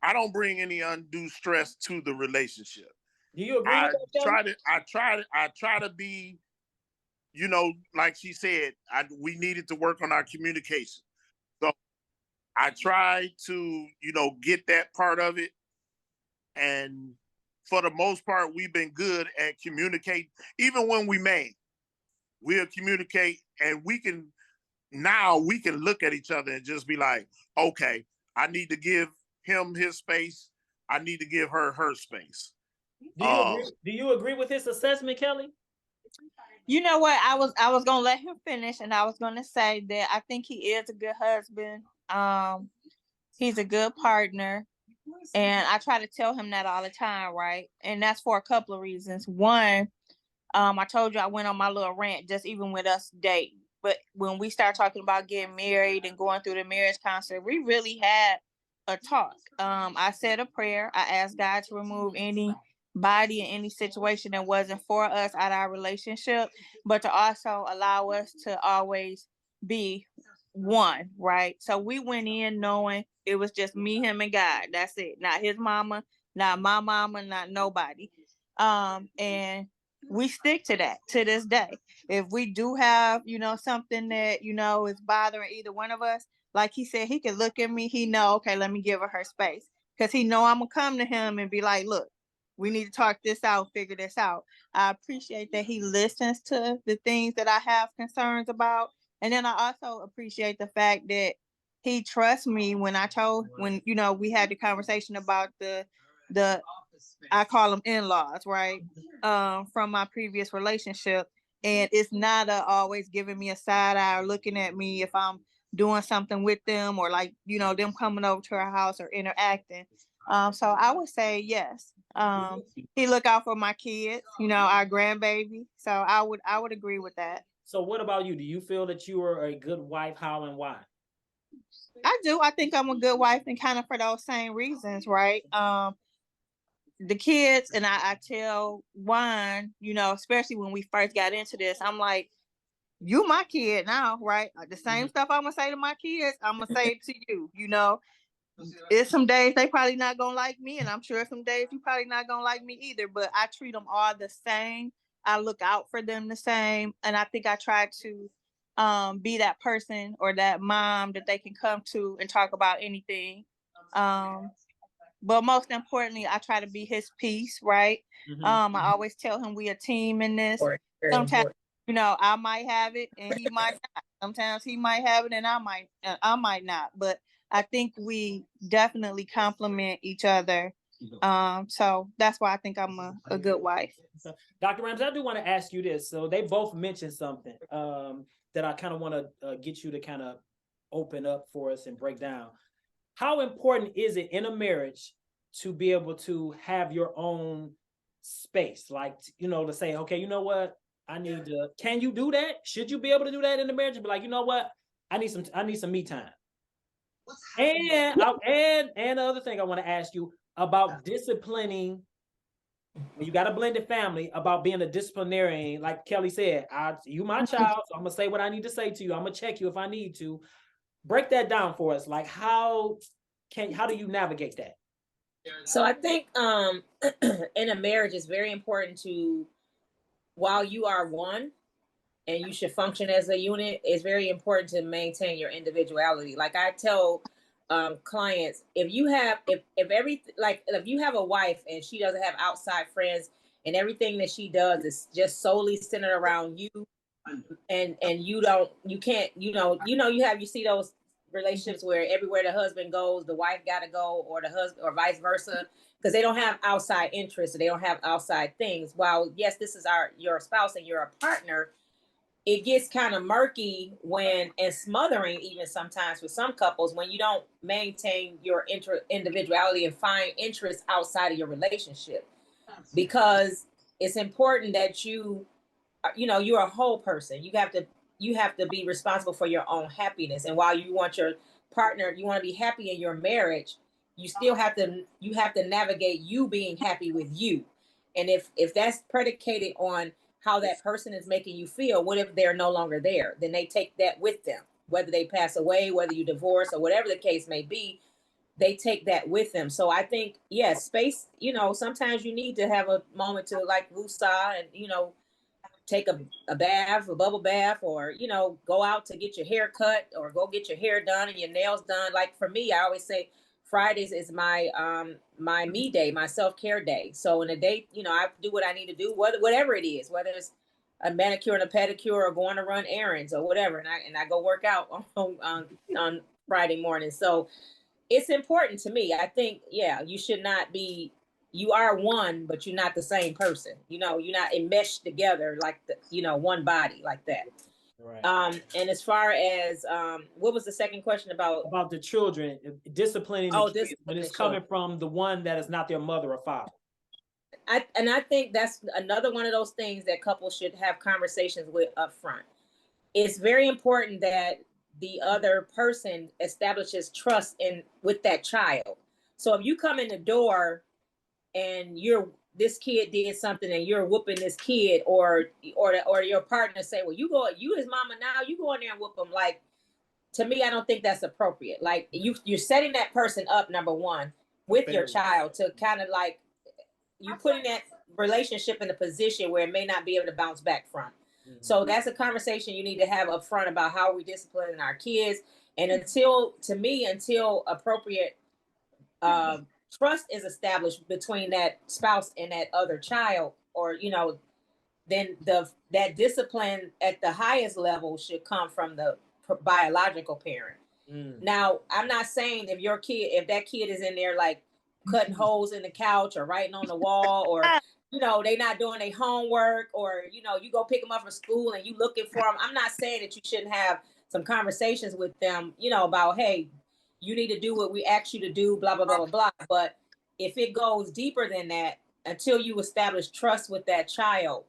A: I don't bring any undue stress to the relationship.
B: Do you agree with that,
A: I try to be, you know, like she said, we needed to work on our communication. So I try to, you know, get that part of it. And for the most part, we've been good at communicating. Even when we mad, we'll communicate, and we can look at each other and just be like, okay, I need to give him his space. I need to give her her space.
B: Do you agree with his assessment, Kelly?
C: You know what? I was gonna let him finish, and I was gonna say that I think he is a good husband. He's a good partner, and I try to tell him that all the time, right? And that's for a couple of reasons. One, I told you I went on my little rant just even with us dating. But when we start talking about getting married and going through the marriage counselor, we really had a talk. I said a prayer. I asked God to remove anybody in any situation that wasn't for us out of our relationship, but to also allow us to always be one, right? So we went in knowing it was just me, him, and God. That's it. Not his mama, not my mama, not nobody. And we stick to that to this day. If we do have, you know, something that, you know, is bothering either one of us, like he said, he can look at me, he know, okay, let me give her space. Because he know I'm gonna come to him and be like, look, we need to talk this out, figure this out. I appreciate that he listens to the things that I have concerns about. And then I also appreciate the fact that he trusts me when you know, we had the conversation about the I call them in-laws, right? From my previous relationship. And it's not always giving me a side eye or looking at me if I'm doing something with them, or like, you know, them coming over to our house or interacting. So I would say yes. He look out for my kids, you know, our grandbaby. So I would agree with that.
B: So what about you? Do you feel that you are a good wife? How and why?
C: I do. I think I'm a good wife, and kind of for those same reasons, right? The kids, and I tell Juan, you know, especially when we first got into this, I'm like, you my kid now, right? The same stuff I'm gonna say to my kids, I'm gonna say it to you. You know, it's some days they probably not gonna like me, and I'm sure some days you probably not gonna like me either. But I treat them all the same. I look out for them the same, and I think I try to be that person or that mom that they can come to and talk about anything. But most importantly, I try to be his peace, right? I always tell him we a team in this. Sometimes, you know, I might have it and he might not. Sometimes he might have it and I might not. But I think we definitely complement each other. So that's why I think I'm a good wife.
B: Dr. Rams, I do want to ask you this. So they both mentioned something that I kind of want to get you to kind of open up for us and break down. How important is it in a marriage to be able to have your own space? Like, you know, to say, okay, you know what? Can you do that? Should you be able to do that in the marriage? And be like, you know what? I need some me time. And the other thing I want to ask you about disciplining. You got a blended family, about being a disciplinarian. Like Kelly said, you my child, so I'm gonna say what I need to say to you. I'm gonna check you if I need to. Break that down for us. Like how do you navigate that?
D: So I think in a marriage it's very important to, while you are one and you should function as a unit, it's very important to maintain your individuality. Like I tell clients, if you have a wife and she doesn't have outside friends and everything that she does is just solely centered around you, and you see those relationships where everywhere the husband goes, the wife got to go, or the husband, or vice versa, because they don't have outside interests, they don't have outside things. While yes, this is your spouse and you're a partner, it gets kind of murky when, and smothering even sometimes for some couples, when you don't maintain your individuality and find interest outside of your relationship, because it's important that you're a whole person. You have to be responsible for your own happiness. And while you want your partner, you want to be happy in your marriage, you still have to navigate you being happy with you. And if that's predicated on how that person is making you feel, what if they're no longer there? Then they take that with them, whether they pass away, whether you divorce, or whatever the case may be, they take that with them. So I think, yes, space, sometimes you need to have a moment to like woosah and, take a bath, a bubble bath, or, go out to get your hair cut or go get your hair done and your nails done. Like for me, I always say Fridays is my my me day, my self-care day. So in a day, I do what I need to do, whatever it is, whether it's a manicure and a pedicure or going to run errands or whatever. And I go work out on Friday morning. So it's important to me. I think, yeah, you are one, but you're not the same person. You're not enmeshed together like one body like that.
B: Right.
D: And as far as what was the second question about
B: the children, disciplining the kids when it's coming from the one that is not their mother or father?
D: I think that's another one of those things that couples should have conversations with up front. It's very important that the other person establishes trust with that child. So if you come in the door and this kid did something and you're whooping this kid, or your partner say, well, you his mama now, you go in there and whoop him. Like, to me, I don't think that's appropriate. Like you're setting that person up, number one, with your child, to kind of like, you putting that relationship in a position where it may not be able to bounce back from. Mm-hmm. So that's a conversation you need to have up front about how we disciplining our kids. And until appropriate trust is established between that spouse and that other child, or then that discipline at the highest level should come from the biological parent. Now, I'm not saying if that kid is in there like cutting holes in the couch or writing on the wall, or they not doing their homework, or you go pick them up from school and you looking for them, I'm not saying that you shouldn't have some conversations with them about, hey, you need to do what we asked you to do, blah blah blah blah blah. But if it goes deeper than that, until you establish trust with that child,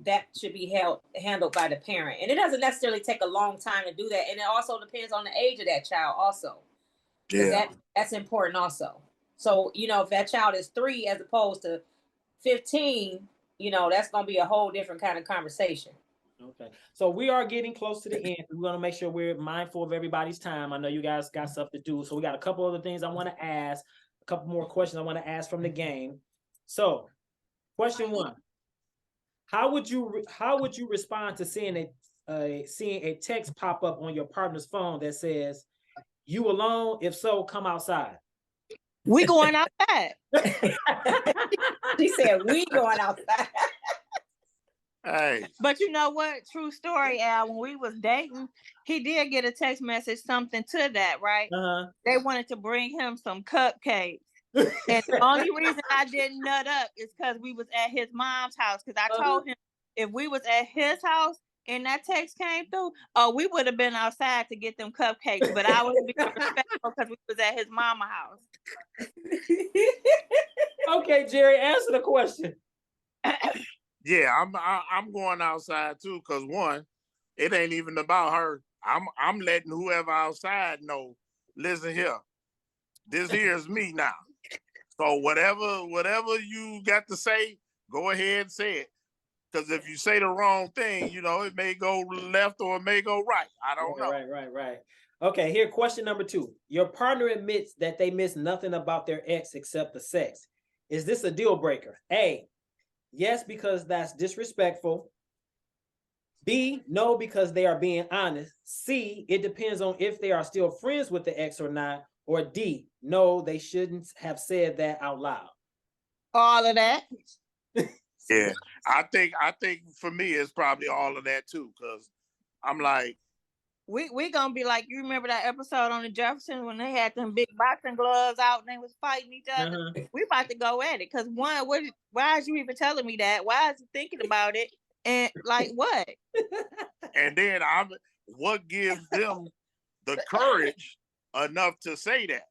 D: that should be handled by the parent. And it doesn't necessarily take a long time to do that. And it also depends on the age of that child also. Yeah. That's important also. So, if that child is 3 as opposed to 15, that's going to be a whole different kind of conversation.
B: Okay. So we are getting close to the end. We're going to make sure we're mindful of everybody's time. I know you guys got stuff to do. So we got a couple other things I want to ask, a couple more questions I want to ask from the game. So question 1. How would you respond to seeing a text pop up on your partner's phone that says, "You alone? If so, come outside"?
C: We going outside.
D: She said, "We going outside."
A: Hey.
C: But you know what? True story, Al. When we was dating, he did get a text message, something to that, right? They wanted to bring him some cupcakes. And the only reason I didn't nut up is because we was at his mom's house. Because I told him if we was at his house and that text came through, we would have been outside to get them cupcakes. But I was being respectful because we was at his mama's house.
B: Okay, Jerry, answer the question.
A: Yeah, I'm going outside too, because one, it ain't even about her. I'm letting whoever outside know, listen here, this here is me now. So whatever you got to say, go ahead and say it. Because if you say the wrong thing, it may go left or it may go right. I don't know.
B: Right. Okay, here, question number 2. Your partner admits that they miss nothing about their ex except the sex. Is this a deal breaker? A, yes, because that's disrespectful. B, no, because they are being honest. C, it depends on if they are still friends with the ex or not. Or D, no, they shouldn't have said that out loud.
C: All of that.
A: Yeah, I think for me it's probably all of that too, because I'm like,
C: we gonna be like, you remember that episode on the Jeffersons when they had them big boxing gloves out and they was fighting each other? We about to go at it. Cause one, why is you even telling me that? Why is you thinking about it? And like what?
A: And then what gives them the courage enough to say that?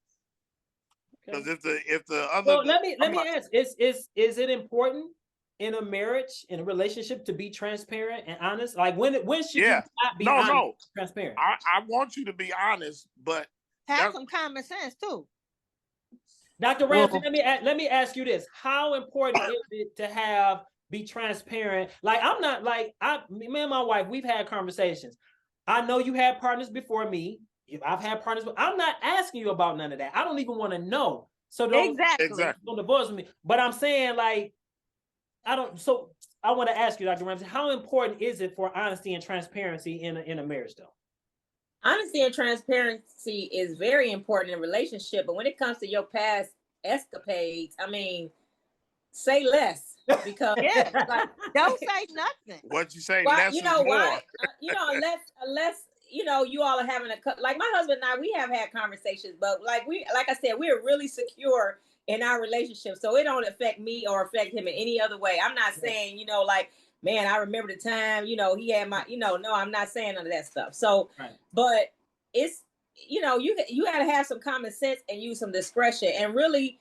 A: Because if the other,
B: well, let me ask: is it important in a marriage, in a relationship, to be transparent and honest? Like when should you not be honest, transparent?
A: I want you to be honest, but
C: have some common sense too.
B: Dr. Ramsey, let me ask you this: how important is it to be transparent? Like I'm not like me and my wife, we've had conversations. I know you had partners before me. If I've had partners, I'm not asking you about none of that. I don't even want to know. So don't divorce me. But I'm saying like I don't. So I want to ask you, Dr. Ramsey, how important is it for honesty and transparency in a marriage, though?
D: Honesty and transparency is very important in a relationship, but when it comes to your past escapades, I mean, say less because
C: like, don't say nothing.
A: What you say?
D: Why,
A: less
D: you know
A: is more.
D: why? Unless you know, you all are having like my husband and I, we have had conversations, but like I said, we're really secure in our relationship, so it don't affect me or affect him in any other way. I'm not saying, you know, like, man, I remember the time, you know, he had my, you know, no, I'm not saying none of that stuff. So, but it's, you know, you got to have some common sense and use some discretion. And really,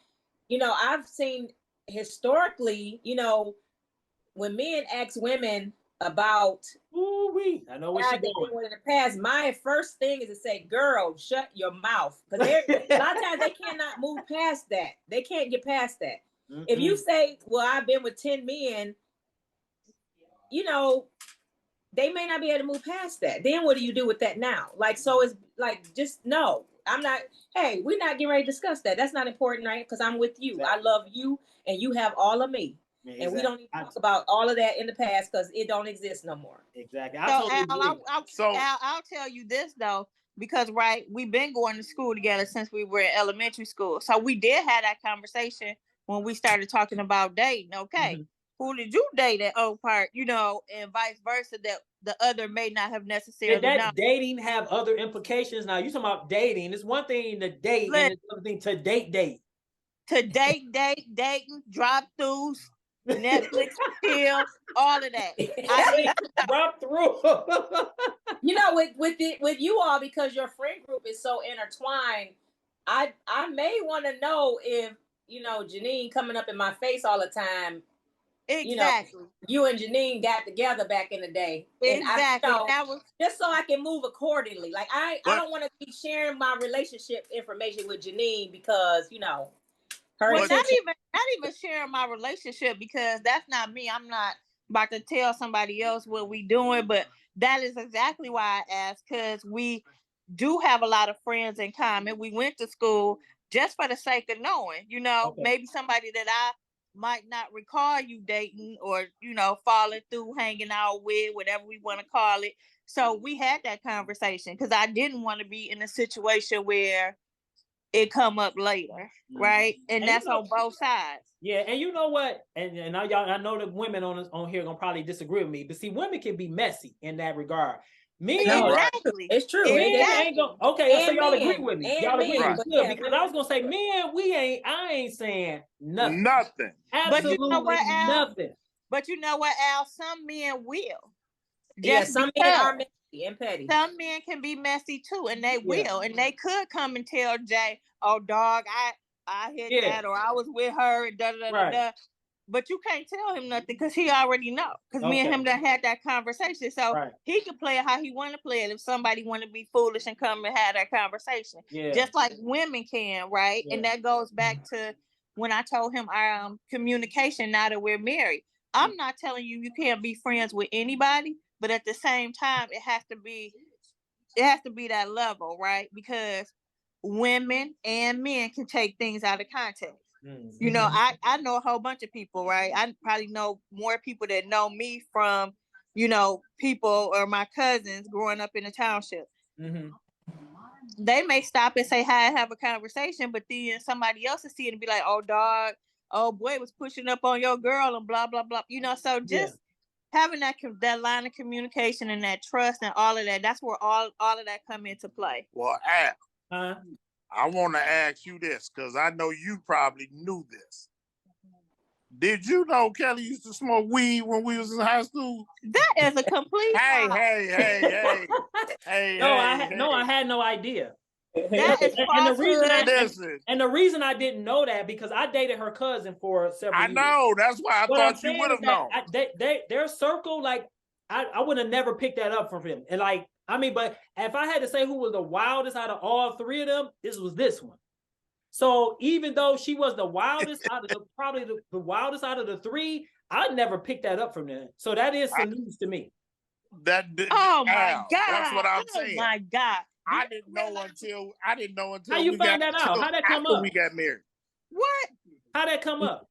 D: you know, I've seen historically, you know, when men ask women about
B: I know what she's doing
D: in the past, my first thing is to say, girl, shut your mouth. Because a lot of times they cannot move past that. They can't get past that. If you say, well, I've been with 10 men, you know, they may not be able to move past that. Then what do you do with that now? Like, so it's like, just no, I'm not, hey, we're not getting ready to discuss that. That's not important, right? Because I'm with you. I love you and you have all of me. And we don't need to talk about all of that in the past because it don't exist no more.
B: Exactly.
C: I'll tell you this though, because we've been going to school together since we were in elementary school. So we did have that conversation when we started talking about dating. Okay. Who did you date at Oak Park, you know, and vice versa, that the other may not have necessarily
B: known. Did that
C: known.
B: dating have other implications? Now, you're talking about dating. It's one thing to date and it's another thing to date.
C: To dating, drive-throughs, Netflix, chill, all of that. I
B: drop through.
D: You know, with you all, because your friend group is so intertwined, I may want to know if, you know, Janine coming up in my face all the time.
C: Exactly.
D: You know, you and Janine got together back in the day.
C: Exactly.
D: And that was just so I can move accordingly. Like I don't want to be sharing my relationship information with Janine because, you know,
C: not even sharing my relationship, because that's not me. I'm not about to tell somebody else what we doing, but that is exactly why I asked, because we do have a lot of friends in common. We went to school just for the sake of knowing, you know, maybe somebody that I might not recall you dating or, you know, falling through, hanging out with, whatever we want to call it. So we had that conversation because I didn't want to be in a situation where it come up later, right? And that's on both sides.
B: Yeah, and you know what? And now y'all, I know the women on here gonna probably disagree with me, but see, women can be messy in that regard. Men,
C: exactly.
D: It's true.
B: Men ain't gonna, so y'all agree with me. Y'all agree with me.
D: Yeah,
B: because I was gonna say, men, I ain't saying nothing.
A: Nothing.
B: Absolutely
C: but you know what, Al?
B: nothing.
C: But you know what, Al? Some men will.
D: Some men are messy and petty.
C: Some men can be messy too, and they will. And they could come and tell Jay, oh, dog, I hit that, or I was with her, and da-da-da-da-da. But you can't tell him nothing because he already know. Because me and him done had that conversation. So he can play it how he want to play it if somebody want to be foolish and come and have that conversation. Just like women can, right? And that goes back to when I told him our communication now that we're married. I'm not telling you can't be friends with anybody, but at the same time, it has to be that level, right? Because women and men can take things out of context. You know, I know a whole bunch of people, right? I probably know more people that know me from, you know, people or my cousins growing up in the township. They may stop and say hi and have a conversation, but then somebody else will see it and be like, oh, dog, oh boy, was pushing up on your girl and blah, blah, blah. You know, so just having that line of communication and that trust and all of that, that's where all of that come into play.
A: Well, Al,
B: Huh?
A: I want to ask you this because I know you probably knew this. Did you know Kelly used to smoke weed when we was in high school?
C: That is a complete
A: Hey,
C: lie.
A: hey,
B: No,
A: hey.
B: I had no idea.
C: That is
B: And the reason
A: Listen,
B: and the reason I didn't know that because I dated her cousin for several
A: I
B: years.
A: know. That's why I
B: What I'm
A: thought you
B: saying
A: would
B: is
A: have
B: that
A: known.
B: their circle, like I would have never picked that up from him. And like, I mean, but if I had to say who was the wildest out of all three of them, this was this one. So even though she was the wildest out of probably the wildest out of the three, I never picked that up from them. So that is some news to me.
C: Oh my
A: Al,
C: God.
A: that's what I'm
C: Oh
A: saying.
C: my God.
A: I didn't know until
B: How you
A: we
B: find
A: got
B: that out? How that come
A: after
B: up?
A: we got married.
C: What?
B: How that come up?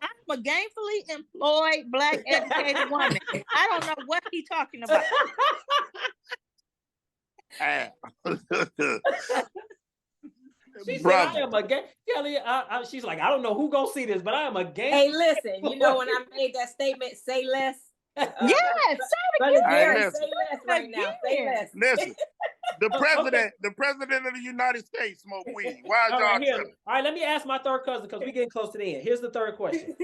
C: I'm a gainfully employed Black educated woman. I don't know what he's talking about.
A: Al.
B: She said,
A: Brother.
B: "I am a gay." Kelly, she's like, "I don't know who gonna see this, but I am a gay."
D: Hey, listen, you know when I made that statement, say less.
C: Yes,
D: Brother Gary,
A: listen.
D: say less right now. Say less.
A: Listen, the
B: Okay.
A: president of the United States smoked weed. Why is
B: All
A: y'all
B: right, here.
A: tripping?
B: All right, let me ask my third cousin because we're getting close to the end. Here's the third question.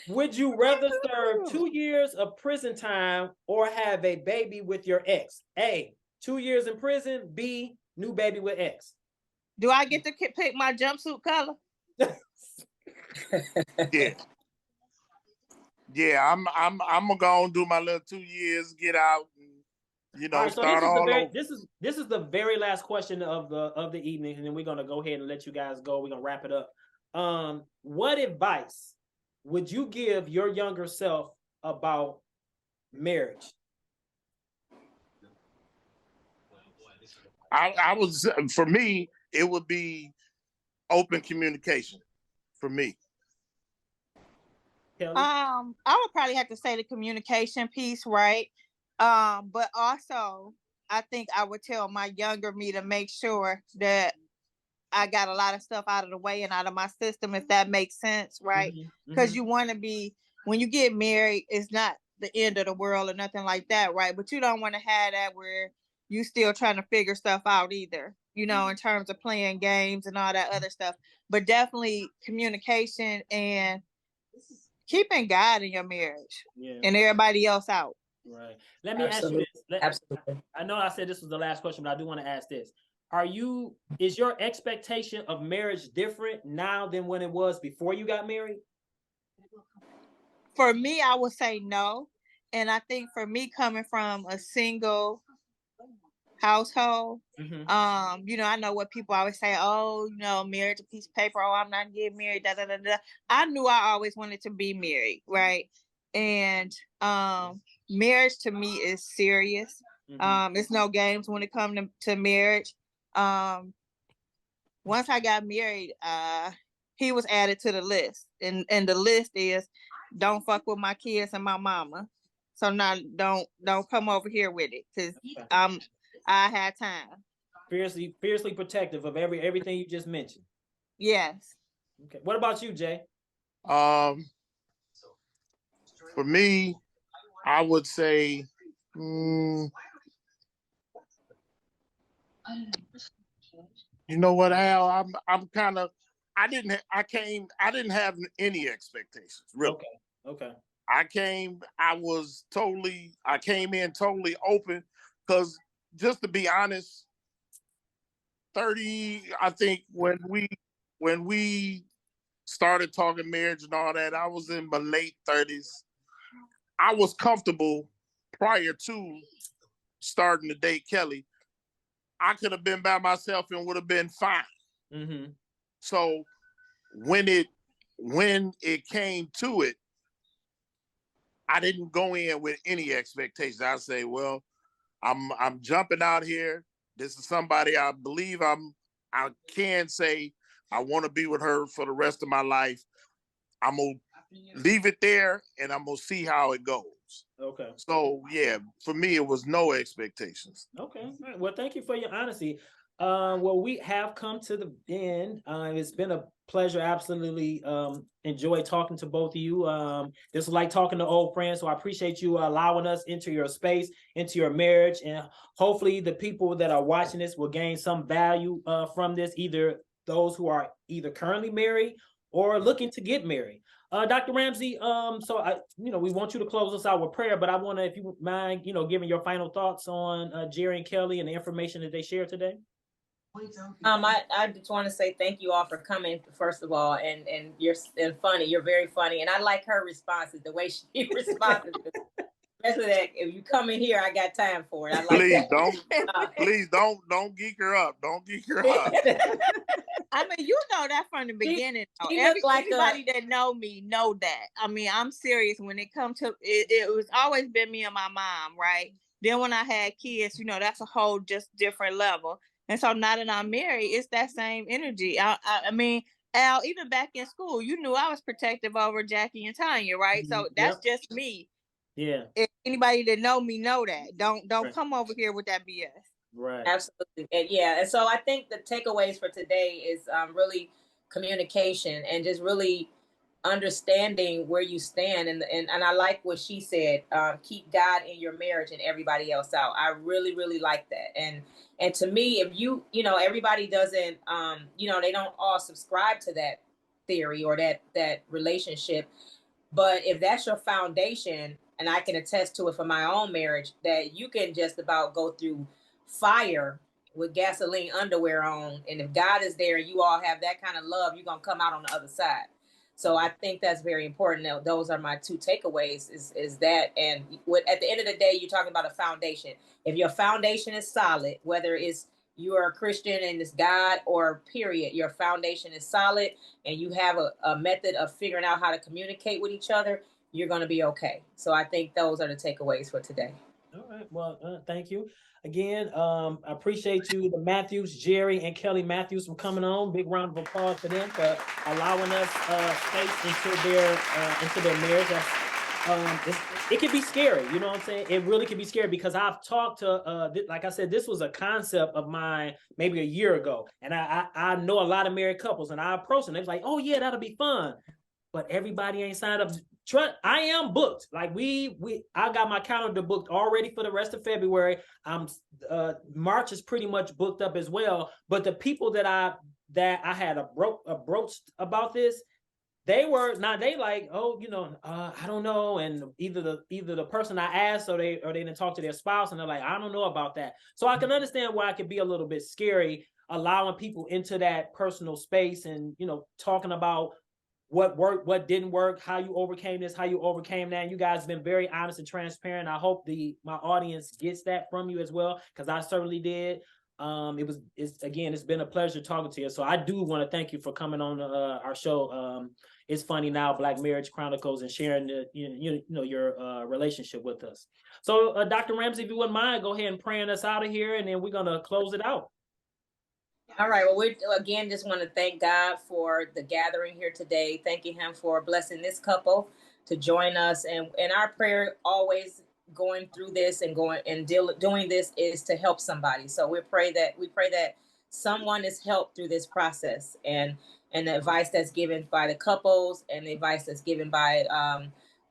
B: Would you rather serve 2 years of prison time or have a baby with your ex? A, 2 years in prison. B, new baby with ex.
C: Do I get to pick my jumpsuit color?
A: Yeah. Yeah, I'm gonna go and do my little 2 years, get out, and
B: All right, so
A: start all over.
B: this is the very last question of the evening, and then we're gonna go ahead and let you guys go. We're gonna wrap it up. What advice would you give your younger self about marriage?
A: I was for me, it would be open communication for me.
B: Kelly?
C: I would probably have to say the communication piece, right? But also I think I would tell my younger me to make sure that I got a lot of stuff out of the way and out of my system, if that makes sense, right? Because you want to be, when you get married, it's not the end of the world or nothing like that, right? But you don't want to have that where you still trying to figure stuff out either, you know, in terms of playing games and all that other stuff. But definitely communication and keeping God in your marriage and everybody else out.
B: Right. Let me ask you this.
D: Absolutely.
B: I know I said this was the last question, but I do want to ask this. Is your expectation of marriage different now than when it was before you got married?
C: For me, I would say no. And I think for me, coming from a single household, you know, I know what people always say, oh, you know, marriage a piece of paper, oh, I'm not getting married, da da da da. I knew I always wanted to be married, right? And marriage to me is serious. It's no games when it comes to marriage. Once I got married, he was added to the list. And the list is don't fuck with my kids and my mama. So now don't come over here with it, because I had time.
B: Fiercely protective of everything you just mentioned.
C: Yes.
B: Okay. What about you, Jay?
A: For me, I would say you know what, Al? I'm kind of I didn't have any expectations, really.
B: Okay.
A: I came in totally open because, just to be honest, 30, I think when we started talking marriage and all that, I was in my late 30s. I was comfortable prior to starting to date Kelly. I could have been by myself and would have been fine. So when it came to it, I didn't go in with any expectations. I say, well, I'm jumping out here. This is somebody I believe I can say I want to be with her for the rest of my life. I'm gonna leave it there and I'm gonna see how it goes.
B: Okay.
A: So yeah, for me it was no expectations.
B: Okay. All right. Well, thank you for your honesty. Well, we have come to the end. It's been a pleasure. Absolutely enjoy talking to both of you. This was like talking to old friends. So I appreciate you allowing us into your space, into your marriage. And hopefully the people that are watching this will gain some value from this, either those who are either currently married or looking to get married. Dr. Ramsey, so we want you to close us out with prayer, but I want to, if you mind, giving your final thoughts on Jerry and Kelly and the information that they shared today.
D: I just want to say thank you all for coming, first of all, and you're funny. You're very funny, and I like her responses, the way she responds. Especially that if you come in here, I got time for it. I like
A: please don't geek her up. Don't geek her up.
C: I mean, you know that from the beginning. Everybody that know me know that. I mean, I'm serious when it comes to it. It was always been me and my mom, right? Then when I had kids, that's a whole just different level. And so now that I'm married, it's that same energy. I mean, Al, even back in school, you knew I was protective over Jackie and Tanya, right? So that's just me.
B: Yeah.
C: If anybody that know me know that. Don't come over here with that BS.
B: Right.
D: Absolutely. And so I think the takeaways for today is really communication and just really understanding where you stand. And I like what she said, keep God in your marriage and everybody else out. I really, really like that. And to me, if everybody doesn't, they don't all subscribe to that theory or that relationship. But if that's your foundation, and I can attest to it for my own marriage, that you can just about go through fire with gasoline underwear on. And if God is there and you all have that kind of love, you're going to come out on the other side. So I think that's very important. Those are my two takeaways is that. And at the end of the day, you're talking about a foundation. If your foundation is solid, whether it's you are a Christian and it's God or period, your foundation is solid and you have a method of figuring out how to communicate with each other, you're going to be okay. So I think those are the takeaways for today.
B: All right. Well, thank you. Again, I appreciate you, the Matthews, Jerry and Kelly Matthews, for coming on. Big round of applause for them for allowing us space into their marriage. It can be scary, you know what I'm saying? It really can be scary because I've talked to, like I said, this was a concept of mine maybe a year ago, and I know a lot of married couples, and I approached them. They was like, "Oh yeah, that'll be fun," but everybody ain't signed up. I am booked. Like I got my calendar booked already for the rest of February. March is pretty much booked up as well. But the people that I had broached about this, they like, oh, I don't know. And either the person I asked or they didn't talk to their spouse and they're like, I don't know about that. So I can understand why it could be a little bit scary allowing people into that personal space and, talking about what worked, what didn't work, how you overcame this, how you overcame that. And you guys have been very honest and transparent. I hope my audience gets that from you as well, because I certainly did. It's been a pleasure talking to you. So I do want to thank you for coming on our show. It's Funny Now, Black Marriage Chronicles, and sharing your relationship with us. So Dr. Ramsey, if you wouldn't mind, go ahead and praying us out of here, and then we're gonna close it out.
D: All right. Well, we again just want to thank God for the gathering here today. Thanking Him for blessing this couple to join us, and our prayer always going through this and doing this is to help somebody. So we pray that someone is helped through this process, and the advice that's given by the couples and the advice that's given by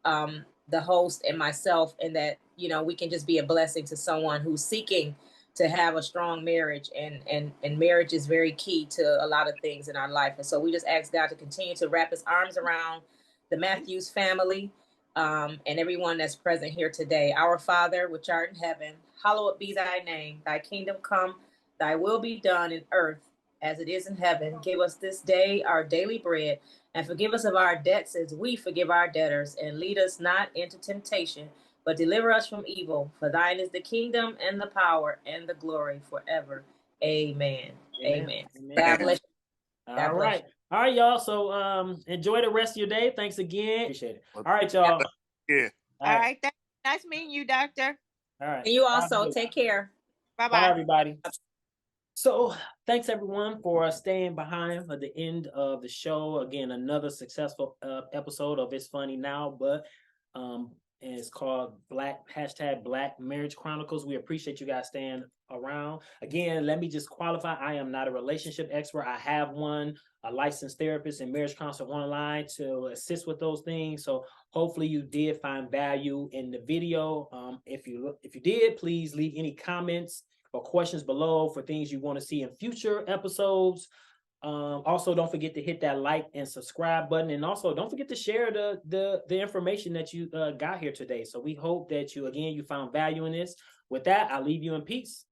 D: the host and myself, and that we can just be a blessing to someone who's seeking to have a strong marriage, and marriage is very key to a lot of things in our life. And so we just ask God to continue to wrap His arms around the Matthews family, and everyone that's present here today. Our Father, which art in heaven, hallowed be thy name. Thy kingdom come, thy will be done in earth as it is in heaven. Give us this day our daily bread, and forgive us of our debts as we forgive our debtors. And lead us not into temptation, but deliver us from evil. For thine is the kingdom and the power and the glory forever. Amen. Amen. God bless you.
B: All right. All right, y'all. So enjoy the rest of your day. Thanks again. Appreciate it. All right, y'all.
A: Yeah.
C: All right. Nice meeting you, Doctor.
B: All right.
D: And you also take care.
C: Bye-bye.
B: Bye, everybody. So thanks everyone for staying behind for the end of the show. Again, another successful episode of It's Funny Now, but and it's called #Blackmarriagechronicles. We appreciate you guys staying around. Again, let me just qualify. I am not a relationship expert. I have one, a licensed therapist and marriage counselor online to assist with those things. So hopefully you did find value in the video. If you did, please leave any comments or questions below for things you want to see in future episodes. Also, don't forget to hit that like and subscribe button, and also don't forget to share the information that you got here today. So we hope that you found value in this. With that, I'll leave you in peace.